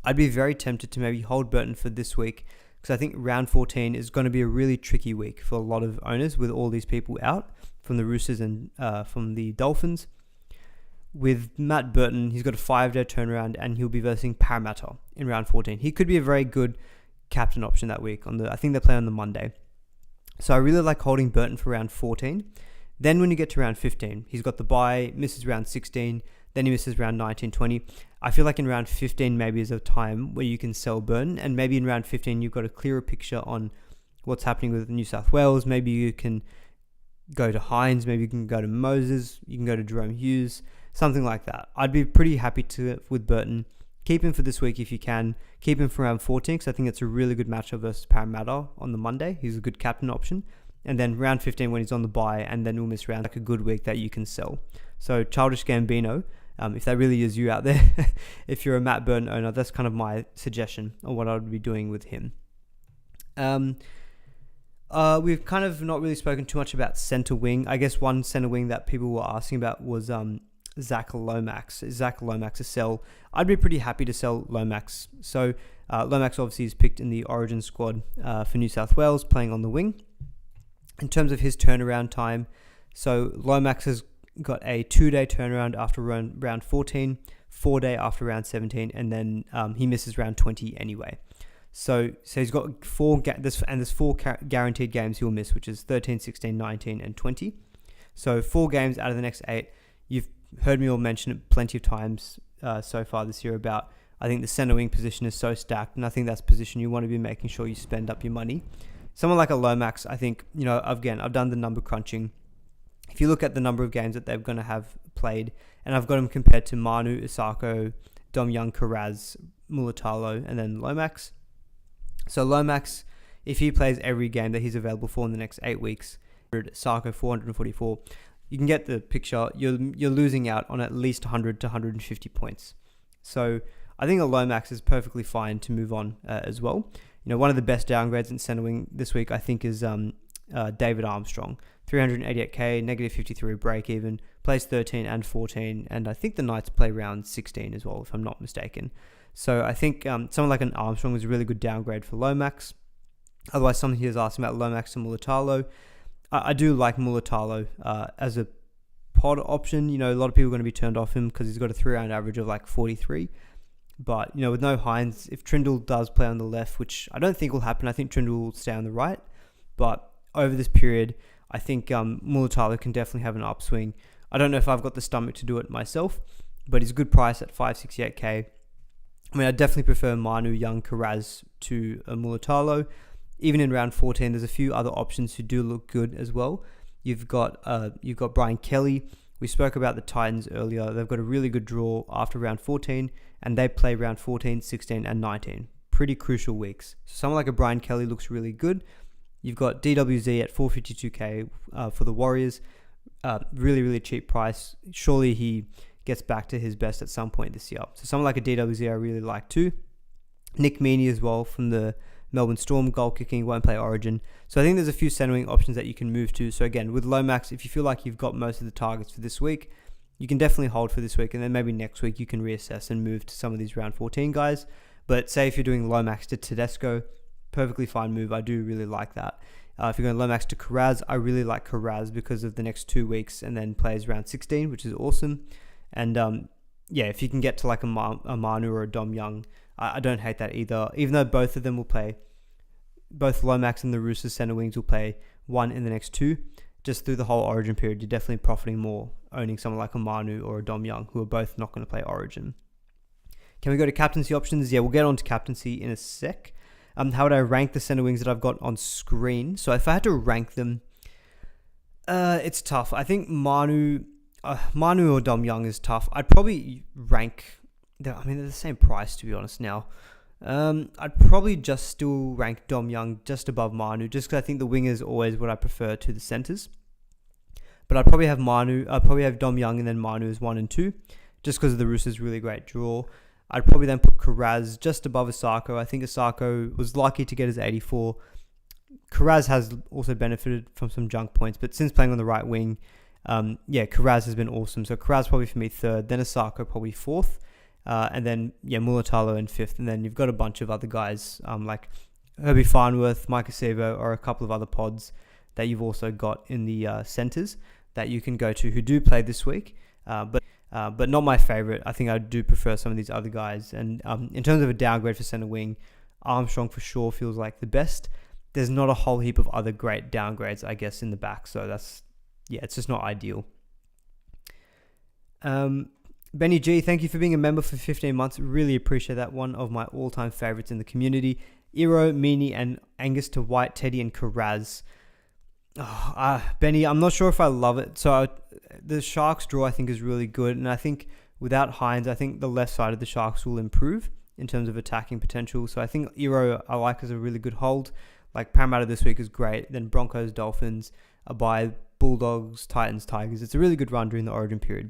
I'd be very tempted to maybe hold Burton for this week, because I think round 14 is going to be a really tricky week for a lot of owners with all these people out from the Roosters and from the Dolphins. With Matt Burton, he's got a 5-day turnaround and he'll be versing Parramatta in round 14. He could be a very good captain option that week. I think they play on the Monday. So I really like holding Burton for round 14. Then when you get to round 15, he's got the bye, misses round 16, then he misses round 19, 20. I feel like in round 15 maybe is a time where you can sell Burton, and maybe in round 15 you've got a clearer picture on what's happening with New South Wales. Maybe you can go to Hines, maybe you can go to Moses, you can go to Jerome Hughes, something like that. I'd be pretty happy with Burton. Keep him for this week if you can. Keep him for round 14 because I think it's a really good matchup versus Parramatta on the Monday. He's a good captain option. And then round 15 when he's on the bye, and then we'll miss round like a good week that you can sell. So Childish Gambino, if that really is you out there, if you're a Matt Burton owner, that's kind of my suggestion on what I would be doing with him. We've kind of not really spoken too much about centre wing. I guess one centre wing that people were asking about was Zach Lomax. Is Zach Lomax a sell? I'd be pretty happy to sell Lomax. So Lomax obviously is picked in the Origin squad for New South Wales, playing on the wing. In terms of his turnaround time, so Lomax has got a 2-day turnaround after round 14, 4-day after round 17, and then he misses round 20 anyway. So he's got there's four guaranteed games he'll miss, which is 13, 16, 19, and 20. So 4 games out of the next 8. You've heard me all mention it plenty of times so far this year about, I think the center wing position is so stacked, and I think that's a position you want to be making sure you spend up your money. Someone like a Lomax, I think, I've done the number crunching. If you look at the number of games that they're going to have played, and I've got him compared to Manu, Isako, Dom Young, Karaz, Mulatalo, and then Lomax. So Lomax, if he plays every game that he's available for in the next 8 weeks, Isako 444, you can get the picture. You're losing out on at least 100 to 150 points. So I think a Lomax is perfectly fine to move on as well. One of the best downgrades in center wing this week, I think, is David Armstrong. 388k, negative 53 break even, plays 13 and 14, and I think the Knights play round 16 as well, if I'm not mistaken. So I think someone like an Armstrong is a really good downgrade for Lomax. Otherwise, someone here is asking about Lomax and Mulatalo. I do like Mulatalo as a pod option. A lot of people are going to be turned off him because he's got a 3-round average of like 43. But, with no Hines, if Trindle does play on the left, which I don't think will happen, I think Trindle will stay on the right. But over this period, I think Mulatalo can definitely have an upswing. I don't know if I've got the stomach to do it myself, but he's a good price at 568k. I mean, I definitely prefer Manu, Young, Karaz to Mulatalo. Even in round 14, there's a few other options who do look good as well. You've got Brian Kelly. We spoke about the Titans earlier. They've got a really good draw after round 14, and they play round 14, 16, and 19. Pretty crucial weeks. So someone like a Brian Kelly looks really good. You've got DWZ at 452k for the Warriors. Really, really cheap price. Surely he gets back to his best at some point this year. So someone like a DWZ I really like too. Nick Meaney as well from the Melbourne Storm, goal kicking, won't play Origin. So I think there's a few centering options that you can move to. So again, with Lomax, if you feel like you've got most of the targets for this week, you can definitely hold for this week, and then maybe next week you can reassess and move to some of these round 14 guys. But say if you're doing Lomax to Tedesco, perfectly fine move. I do really like that. If you're going Lomax to Karaz, I really like Karaz because of the next 2 weeks, and then plays round 16, which is awesome. And if you can get to like a Manu or a Dom Young, I don't hate that either. Even though both of them will play, both Lomax and the Roosters center wings will play 1 in the next 2. Just through the whole Origin period, you're definitely profiting more owning someone like a Manu or a Dom Young, who are both not going to play Origin. Can we go to captaincy options? Yeah, we'll get on to captaincy in a sec. How would I rank the center wings that I've got on screen? So if I had to rank them, it's tough. I think Manu or Dom Young is tough. I'd probably rank, they're the same price to be honest now. I'd probably just still rank Dom Young just above Manu, just because I think the winger is always what I prefer to the centers. But I'd probably have Dom Young and then Manu as 1 and 2, just because of the Roosters' really great draw. I'd probably then put Karaz just above Isako. I think Isako was lucky to get his 84. Karaz has also benefited from some junk points, but since playing on the right wing, Karaz has been awesome. So Karaz probably for me 3rd, then Isako probably 4th, and then Mulatalo in 5th, and then you've got a bunch of other guys like Herbie Farnworth, Mike Acevo, or a couple of other pods that you've also got in the centres that you can go to who do play this week, but not my favourite. I think I do prefer some of these other guys. And in terms of a downgrade for centre wing, Armstrong for sure feels like the best. There's not a whole heap of other great downgrades, I guess, in the back. So it's just not ideal. Benny G, thank you for being a member for 15 months. Really appreciate that. One of my all-time favourites in the community. Iro, Meaney, and Angus to White, Teddy, and Karaz. Benny, I'm not sure if I love it. So the Sharks draw, I think, is really good. And I think without Hines, I think the left side of the Sharks will improve in terms of attacking potential. So I think Iro I like as a really good hold. Like Parramatta this week is great. Then Broncos, Dolphins, Abai, Bulldogs, Titans, Tigers. It's a really good run during the Origin period.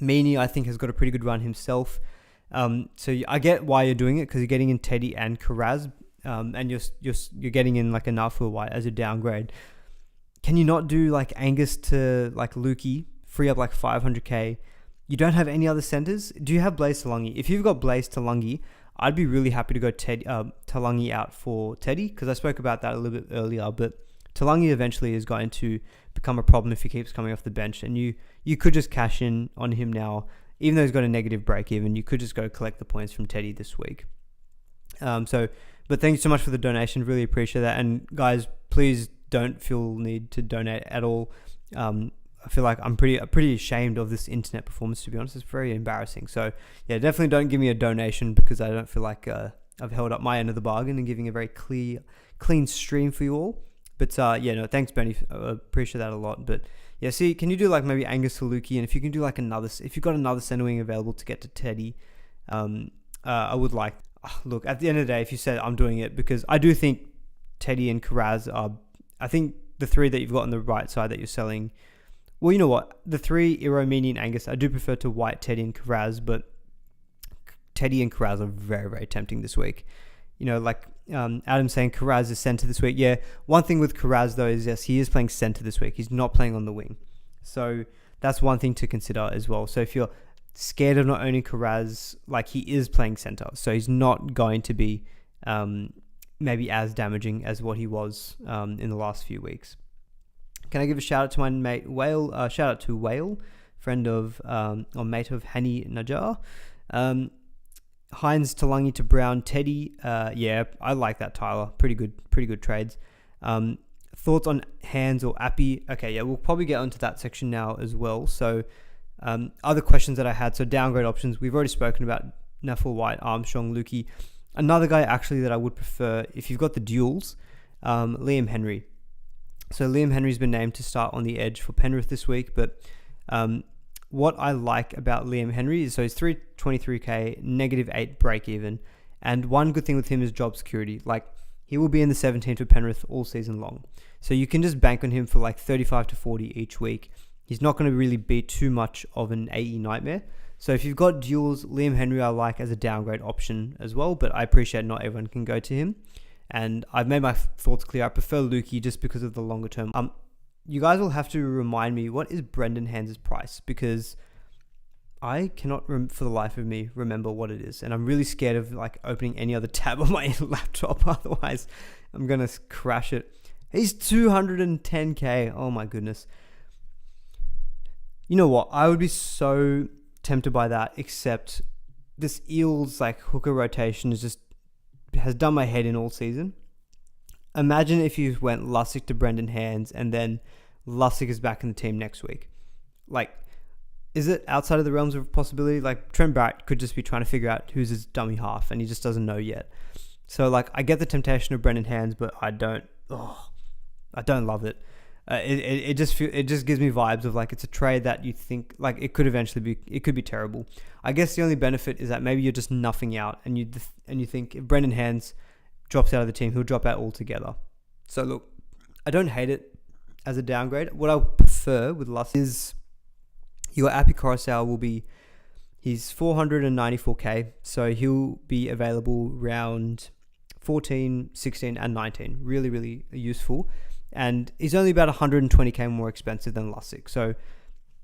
Meaney, I think, has got a pretty good run himself. So I get why you're doing it, because you're getting in Teddy and Karaz, and you're getting in like a Nafua White as a downgrade. Can you not do like Angus to like Lukey, free up like 500k? You don't have any other centers? Do you have Blaze Talangi? If you've got Blaze Talangi, I'd be really happy to go Talangi out for Teddy, because I spoke about that a little bit earlier, but Talangi eventually is going to become a problem if he keeps coming off the bench, and you could just cash in on him now even though he's got a negative break even, you could just go collect the points from Teddy this week. But thank you so much for the donation. Really appreciate that. And guys, please don't feel need to donate at all. I feel like I'm pretty ashamed of this internet performance, to be honest. It's very embarrassing. So yeah, definitely don't give me a donation, because I don't feel like I've held up my end of the bargain and giving a very clean stream for you all. But yeah, no, thanks Benny. I appreciate that a lot. But yeah, see, can you do like maybe Angus Saluki, and if you can do like if you've got another center wing available to get to Teddy, I would like. Look, at the end of the day, if you said I'm doing it, because I do think Teddy and Karaz are, I think the three that you've got on the right side that you're selling. Well, you know what? The three, Iro, Meany, and Angus, I do prefer to White, Teddy, and Karaz, but Teddy and Karaz are very, very tempting this week. You know, like Adam saying Karaz is center this week. Yeah, one thing with Karaz, though, is yes, he is playing center this week. He's not playing on the wing. So that's one thing to consider as well. So if you're scared of not owning Karaz, like, he is playing center. So he's not going to be maybe as damaging as what he was in the last few weeks. Can I give a shout out to my mate Whale? Shout out to Whale, friend of or mate of Hani Najjar. Hines, Talangi to Brown, Teddy. Yeah, I like that, Tyler. Pretty good trades. Thoughts on Hands or Appy? Okay, yeah, we'll probably get onto that section now as well. So other questions that I had. So downgrade options. We've already spoken about Neffel, White, Armstrong, Lukey. Another guy actually that I would prefer, if you've got the duels, Liam Henry. So Liam Henry's been named to start on the edge for Penrith this week, but what I like about Liam Henry is, so he's 323k, -8 break even, and one good thing with him is job security. Like, he will be in the 17th for Penrith all season long, so you can just bank on him for like 35 to 40 each week. He's not going to really be too much of an AE nightmare. So if you've got duels, Liam Henry I like as a downgrade option as well, but I appreciate not everyone can go to him. And I've made my thoughts clear. I prefer Lukey just because of the longer term. You guys will have to remind me, what is Brendan Hands' price? Because I cannot, for the life of me, remember what it is. And I'm really scared of like opening any other tab on my laptop. Otherwise, I'm going to crash it. He's 210k. Oh my goodness. You know what? I would be so tempted by that, except this Eels like hooker rotation has done my head in all season. Imagine if you went Lussick to Brendan Hands and then Lussick is back in the team next week. Like, is it outside of the realms of possibility? Like, Trent Barrett could just be trying to figure out who's his dummy half and he just doesn't know yet. So like, I get the temptation of Brendan Hands, but I don't love it. It just gives me vibes of like, it's a trade that you think like it could be terrible. I guess the only benefit is that maybe you're just nuffing out and you think if Brendan Hands drops out of the team, he'll drop out altogether. So look, I don't hate it as a downgrade. What I prefer with Luss is your Appy Coruscant he's 494k, so he'll be available round 14, 16 and 19. Really, really useful. And he's only about 120k more expensive than Lussick. So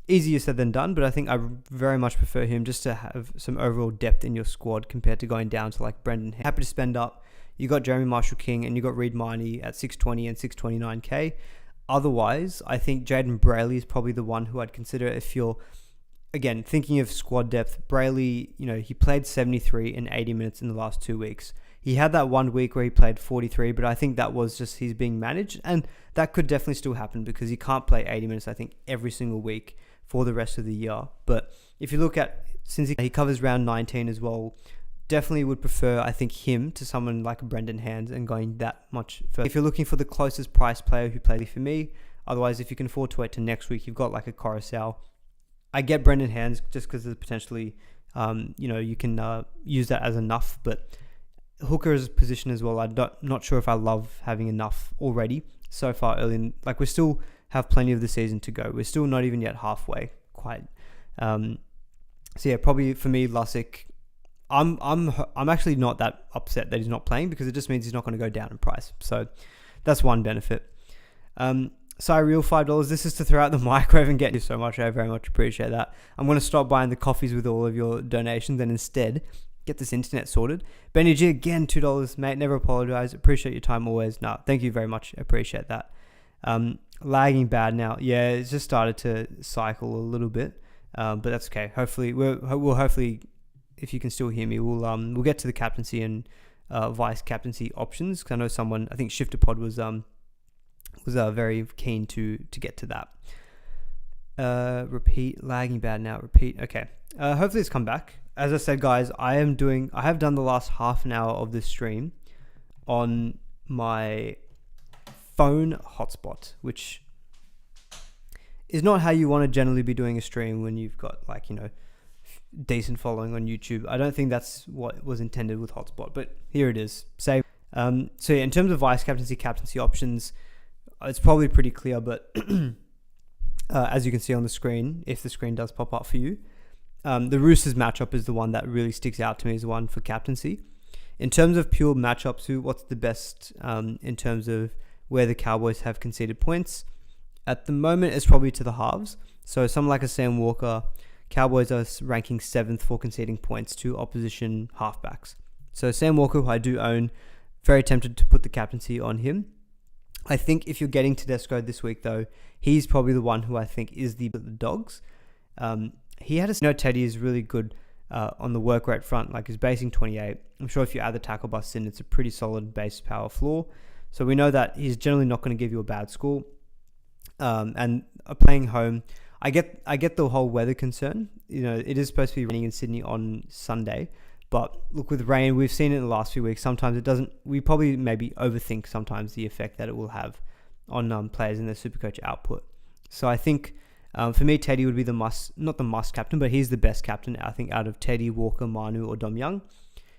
easier said than done, but I think I very much prefer him just to have some overall depth in your squad compared to going down to like Brendan. Happy to spend up. You got Jeremy Marshall-King and you got Reid Marnie at 620 and 629k. Otherwise, I think Jaden Brayley is probably the one who I'd consider if you're, again, thinking of squad depth. Brayley, he played 73 in 80 minutes in the last 2 weeks. He had that 1 week where he played 43, but I think that was just he's being managed, and that could definitely still happen because he can't play 80 minutes, I think, every single week for the rest of the year. But if you look at, since he covers round 19 as well, definitely would prefer, I think, him to someone like Brendan Hands and going that much further. If you're looking for the closest price player who played for me, otherwise, if you can afford to wait to next week, you've got like a Coruscant. I get Brendan Hands just because there's potentially, you can use that as enough, but Hooker's position as well, I'm not sure if I love having enough already so far early in, like, we still have plenty of the season to go. We're still not even yet halfway quite. So yeah, probably for me, Lussick, I'm actually not that upset that he's not playing because it just means he's not going to go down in price. So that's one benefit. Real $5. This is to throw out the microwave and get you so much. I very much appreciate that. I'm going to stop buying the coffees with all of your donations and instead get this internet sorted. Benny G, again, $2, mate. Never apologize. Appreciate your time always. No, thank you very much. Appreciate that. Lagging bad now. Yeah, it's just started to cycle a little bit. but that's okay. Hopefully, we'll hopefully, if you can still hear me, we'll get to the captaincy and vice captaincy options. Because I know someone, I think Shifter Pod was very keen to get to that. Repeat, lagging bad now. Repeat. Okay. Hopefully it's come back. As I said, guys, I have done the last half an hour of this stream on my phone hotspot, which is not how you want to generally be doing a stream when you've got decent following on YouTube. I don't think that's what was intended with hotspot, but here it is. Save. So yeah, in terms of vice captaincy options, it's probably pretty clear, but as you can see on the screen, if the screen does pop up for you, the Roosters matchup is the one that really sticks out to me as one for captaincy. In terms of pure matchups, what's the best in terms of where the Cowboys have conceded points? At the moment, it's probably to the halves. So someone like a Sam Walker, Cowboys are ranking 7th for conceding points to opposition halfbacks. So Sam Walker, who I do own, very tempted to put the captaincy on him. I think if you're getting Tedesco this week, though, he's probably the one who I think is the Dogs. He had Teddy is really good on the work rate front, like he's basing 28. I'm sure if you add the tackle bust in, it's a pretty solid base power floor. So we know that he's generally not going to give you a bad score. And playing home, I get the whole weather concern. It is supposed to be raining in Sydney on Sunday, but look, with rain, we've seen it in the last few weeks. Sometimes it doesn't. We probably maybe overthink sometimes the effect that it will have on players in their SuperCoach output. So I think for me, Teddy would be not the must captain, but he's the best captain, I think, out of Teddy, Walker, Manu, or Dom Young.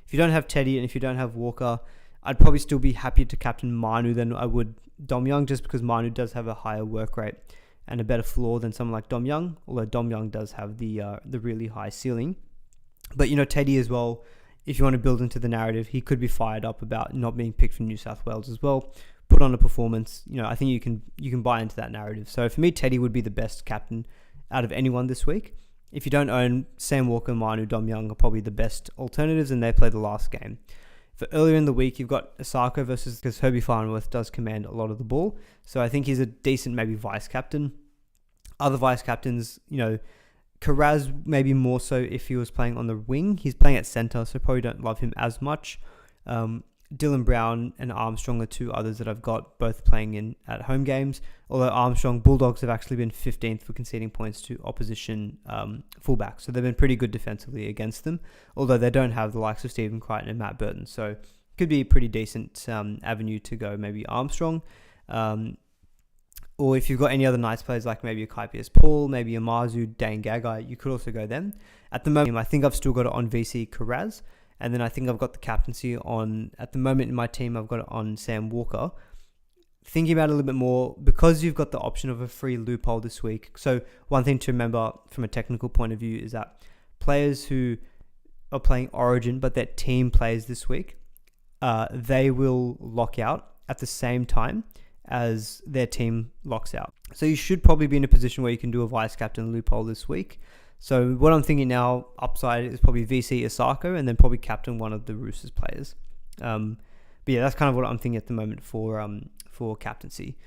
If you don't have Teddy and if you don't have Walker, I'd probably still be happier to captain Manu than I would Dom Young, just because Manu does have a higher work rate and a better floor than someone like Dom Young, although Dom Young does have the really high ceiling. But Teddy as well, if you want to build into the narrative, he could be fired up about not being picked for New South Wales as well. Put on a performance, I think you can buy into that narrative. So for me, Teddy would be the best captain out of anyone this week. If you don't own Sam Walker, Manu, Dom Young are probably the best alternatives, and they play the last game. For earlier in the week, you've got Asako because Herbie Farnworth does command a lot of the ball. So I think he's a decent maybe vice captain. Other vice captains, Karaz maybe more so if he was playing on the wing. He's playing at centre, so probably don't love him as much. Dylan Brown and Armstrong are two others that I've got, both playing at home games. Although Armstrong, Bulldogs have actually been 15th for conceding points to opposition fullbacks. So they've been pretty good defensively against them, although they don't have the likes of Stephen Crichton and Matt Burton. So could be a pretty decent avenue to go, maybe Armstrong. Or if you've got any other nice players like maybe a Kaipius Paul, maybe a Marzu, Dane Gagai, you could also go them. At the moment, I think I've still got it on VC Karaz. And then I think I've got the captaincy on, at the moment in my team, I've got it on Sam Walker. Thinking about it a little bit more, because you've got the option of a free loophole this week. So one thing to remember from a technical point of view is that players who are playing Origin, but their team plays this week, they will lock out at the same time as their team locks out. So you should probably be in a position where you can do a vice captain loophole this week. So what I'm thinking now, upside, is probably VC Asako and then probably captain one of the Roosters players. But yeah, that's kind of what I'm thinking at the moment for captaincy.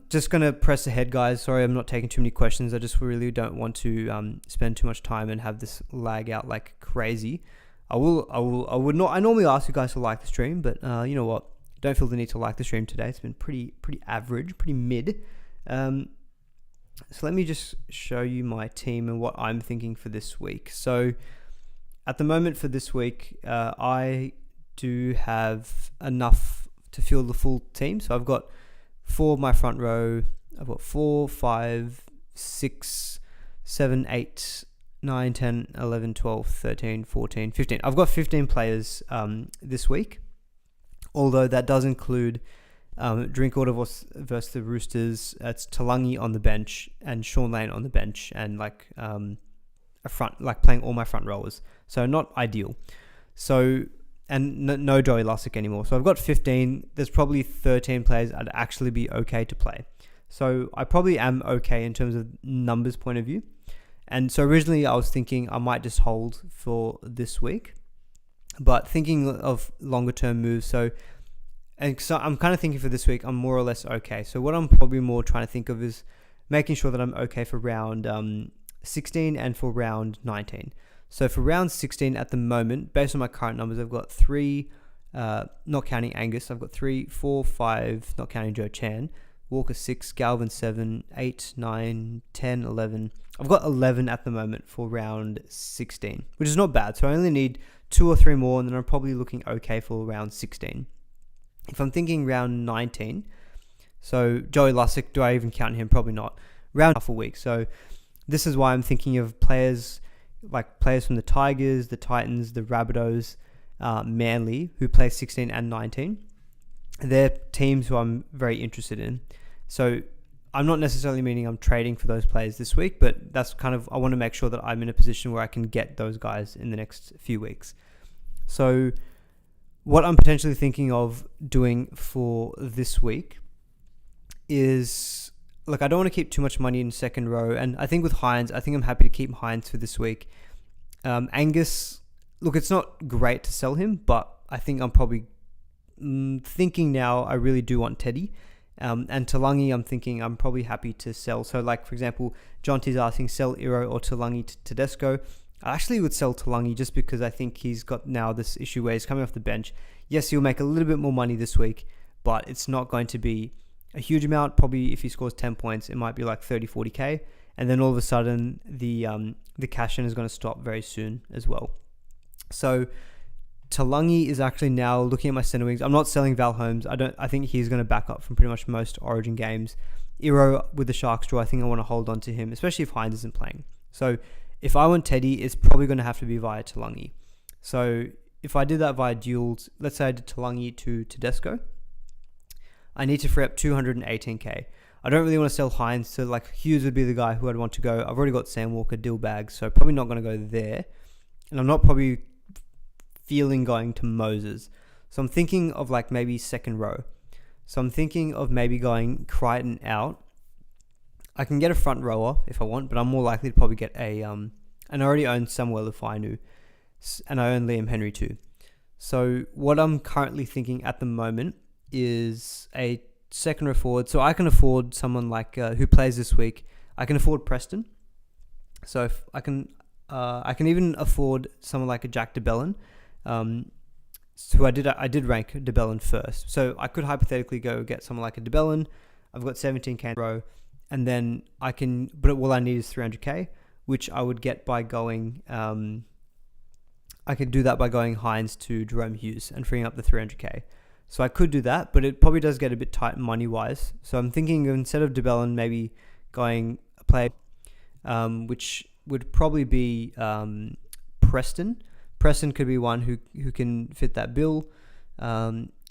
Just going to press ahead, guys. Sorry, I'm not taking too many questions. I just really don't want to spend too much time and have this lag out like crazy. I normally ask you guys to like the stream, but you know what? Don't feel the need to like the stream today. It's been pretty average, pretty mid. So let me just show you my team and what I'm thinking for this week. So at the moment for this week, I do have enough to field the full team. So I've got 4 of my front row. I've got 4, 5, 6, 7, 8, 9, 10, 11, 12, 13, 14, 15. I've got 15 players this week. Although that does include Drinkwater versus the Roosters. It's Talangi on the bench and Sean Lane on the bench, and playing all my front rowers. So not ideal. So and no Joey Lussick anymore. So I've got 15. There's probably 13 players I'd actually be okay to play. So I probably am okay in terms of numbers point of view. And so originally I was thinking I might just hold for this week, but thinking of longer term moves. So I'm kind of thinking for this week, I'm more or less okay. So what I'm probably more trying to think of is making sure that I'm okay for round 16 and for round 19. So for round 16 at the moment, based on my current numbers, I've got 3, not counting Angus, I've got 3, 4, 5, not counting Joe Chan, Walker 6, Galvin 7, 8, 9, 10, 11. I've got 11 at the moment for round 16, which is not bad. So I only need 2 or 3 more, and then I'm probably looking okay for round 16. If I'm thinking round 19, so Joey Lussick, do I even count him? Probably not. Round half a week. So this is why I'm thinking of players from the Tigers, the Titans, the Rabbitohs, Manly, who play 16 and 19. They're teams who I'm very interested in. So I'm not necessarily meaning I'm trading for those players this week, but that's kind of, I want to make sure that I'm in a position where I can get those guys in the next few weeks. So what I'm potentially thinking of doing for this week is, look, I don't want to keep too much money in second row. And I think with Hines, I think I'm happy to keep Hines for this week. Angus, look, it's not great to sell him, but I think I'm probably thinking now I really do want Teddy. And Talangi, I'm thinking I'm probably happy to sell. So like, for example, John T's asking sell Iro or Talangi to Tedesco. I actually would sell Talangi just because I think he's got now this issue where he's coming off the bench. Yes, he'll make a little bit more money this week, but it's not going to be a huge amount. Probably if he scores 10 points, it might be like 30, 40k. And then all of a sudden the cash in is going to stop very soon as well. So Talangi is actually now looking at my center wings. I'm not selling Val Holmes. I think he's going to back up from pretty much most Origin games. Iro with the Sharks draw, I think I want to hold on to him, especially if Hines isn't playing. So if I want Teddy, it's probably going to have to be via Talangi. So if I did that via duels, let's say I did Talangi to Tedesco, I need to free up 218k. I don't really want to sell Hines, so like Hughes would be the guy who I'd want to go. I've already got Sam Walker, Dillbag, so probably not going to go there. And I'm not probably feeling going to Moses. So I'm thinking of like maybe second row. So I'm thinking of maybe going Crichton out. I can get a front rower if I want, but I'm more likely to probably get and I already own Samuel Fainu, and I own Liam Henry too. So what I'm currently thinking at the moment is a second row forward. So I can afford someone like who plays this week. I can afford Preston. So if I can even afford someone like a Jack DeBellin. So I did rank DeBellin first. So I could hypothetically go get someone like a DeBellin. I've got 17k in a row, and then I can, but all I need is 300k, which I would get by going, I could do that by going Hines to Jerome Hughes and freeing up the 300k. So I could do that, but it probably does get a bit tight money-wise. So I'm thinking instead of DeBellin, maybe going a player, which would probably be Preston. Preston could be one who can fit that bill.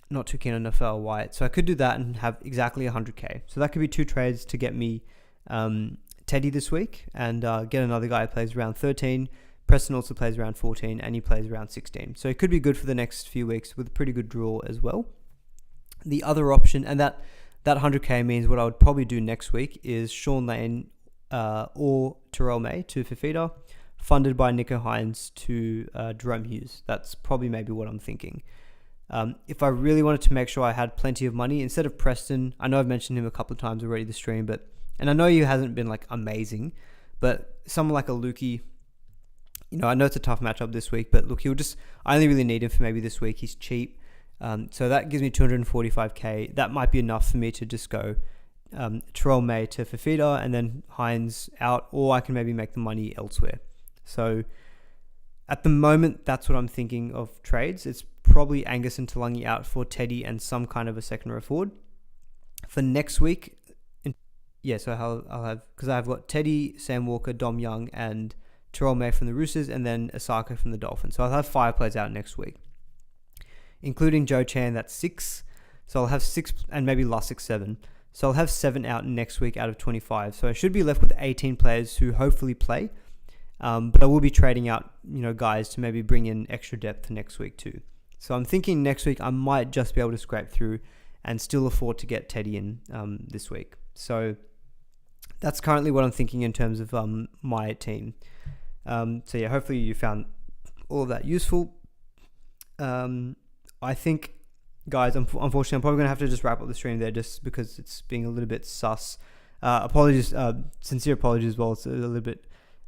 Not too keen on Nafel White. So I could do that and have exactly 100k. So that could be 2 trades to get me Teddy this week and get another guy who plays round 13. Preston also plays round 14 and he plays round 16. So it could be good for the next few weeks with a pretty good draw as well. The other option, and that 100k means what I would probably do next week is Sean Lane or Terrell May to Fafita, funded by Nico Hines to Jerome Hughes. That's probably maybe what I'm thinking. If I really wanted to make sure I had plenty of money, instead of Preston, I know I've mentioned him a couple of times already this stream, and I know he hasn't been like amazing, but someone like a Lukey, I know it's a tough matchup this week, but look, I only really need him for maybe this week. He's cheap. So that gives me 245k. That might be enough for me to just go Terrell May to Fafita and then Hines out, or I can maybe make the money elsewhere. So at the moment, that's what I'm thinking of trades. It's probably Angus and Talangi out for Teddy and some kind of a second row forward. For next week, so I'll have, because I've got Teddy, Sam Walker, Dom Young, and Terrell May from the Roosters, and then Osaka from the Dolphins. So I'll have 5 players out next week, including Joe Chan, that's 6. So I'll have 6, and maybe Lussick 7. So I'll have 7 out next week out of 25. So I should be left with 18 players who hopefully play. But I will be trading out, guys to maybe bring in extra depth next week too. So I'm thinking next week I might just be able to scrape through and still afford to get Teddy in this week. So that's currently what I'm thinking in terms of my team. Hopefully you found all of that useful. I think, guys, unfortunately, I'm probably going to have to just wrap up the stream there just because it's being a little bit sus. Apologies, sincere apologies as well. It's a little bit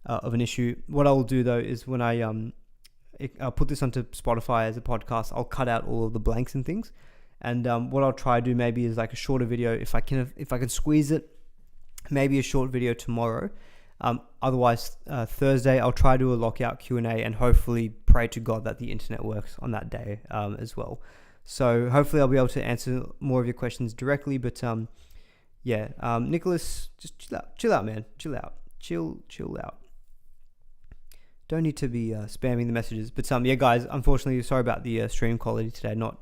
of an issue. What I'll do though is when I'll put this onto Spotify as a podcast, I'll cut out all of the blanks and things. And what I'll try to do maybe is like a shorter video if I can squeeze it. Maybe a short video tomorrow. Otherwise, Thursday I'll try to do a lockout Q&A and hopefully pray to God that the internet works on that day as well. So hopefully I'll be able to answer more of your questions directly. But Nicholas, just chill out, man. Chill out. Don't need to be spamming the messages. But guys, unfortunately, sorry about the stream quality today. Not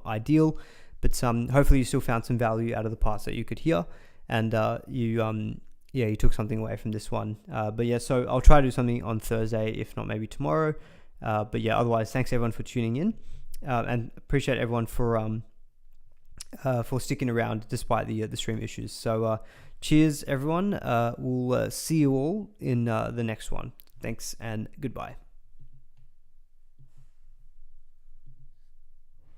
ideal. But hopefully you still found some value out of the parts that you could hear, and you took something away from this one. So I'll try to do something on Thursday, if not maybe tomorrow. Otherwise, thanks everyone for tuning in, and appreciate everyone for sticking around despite the stream issues. So cheers everyone. We'll see you all in the next one. Thanks and goodbye.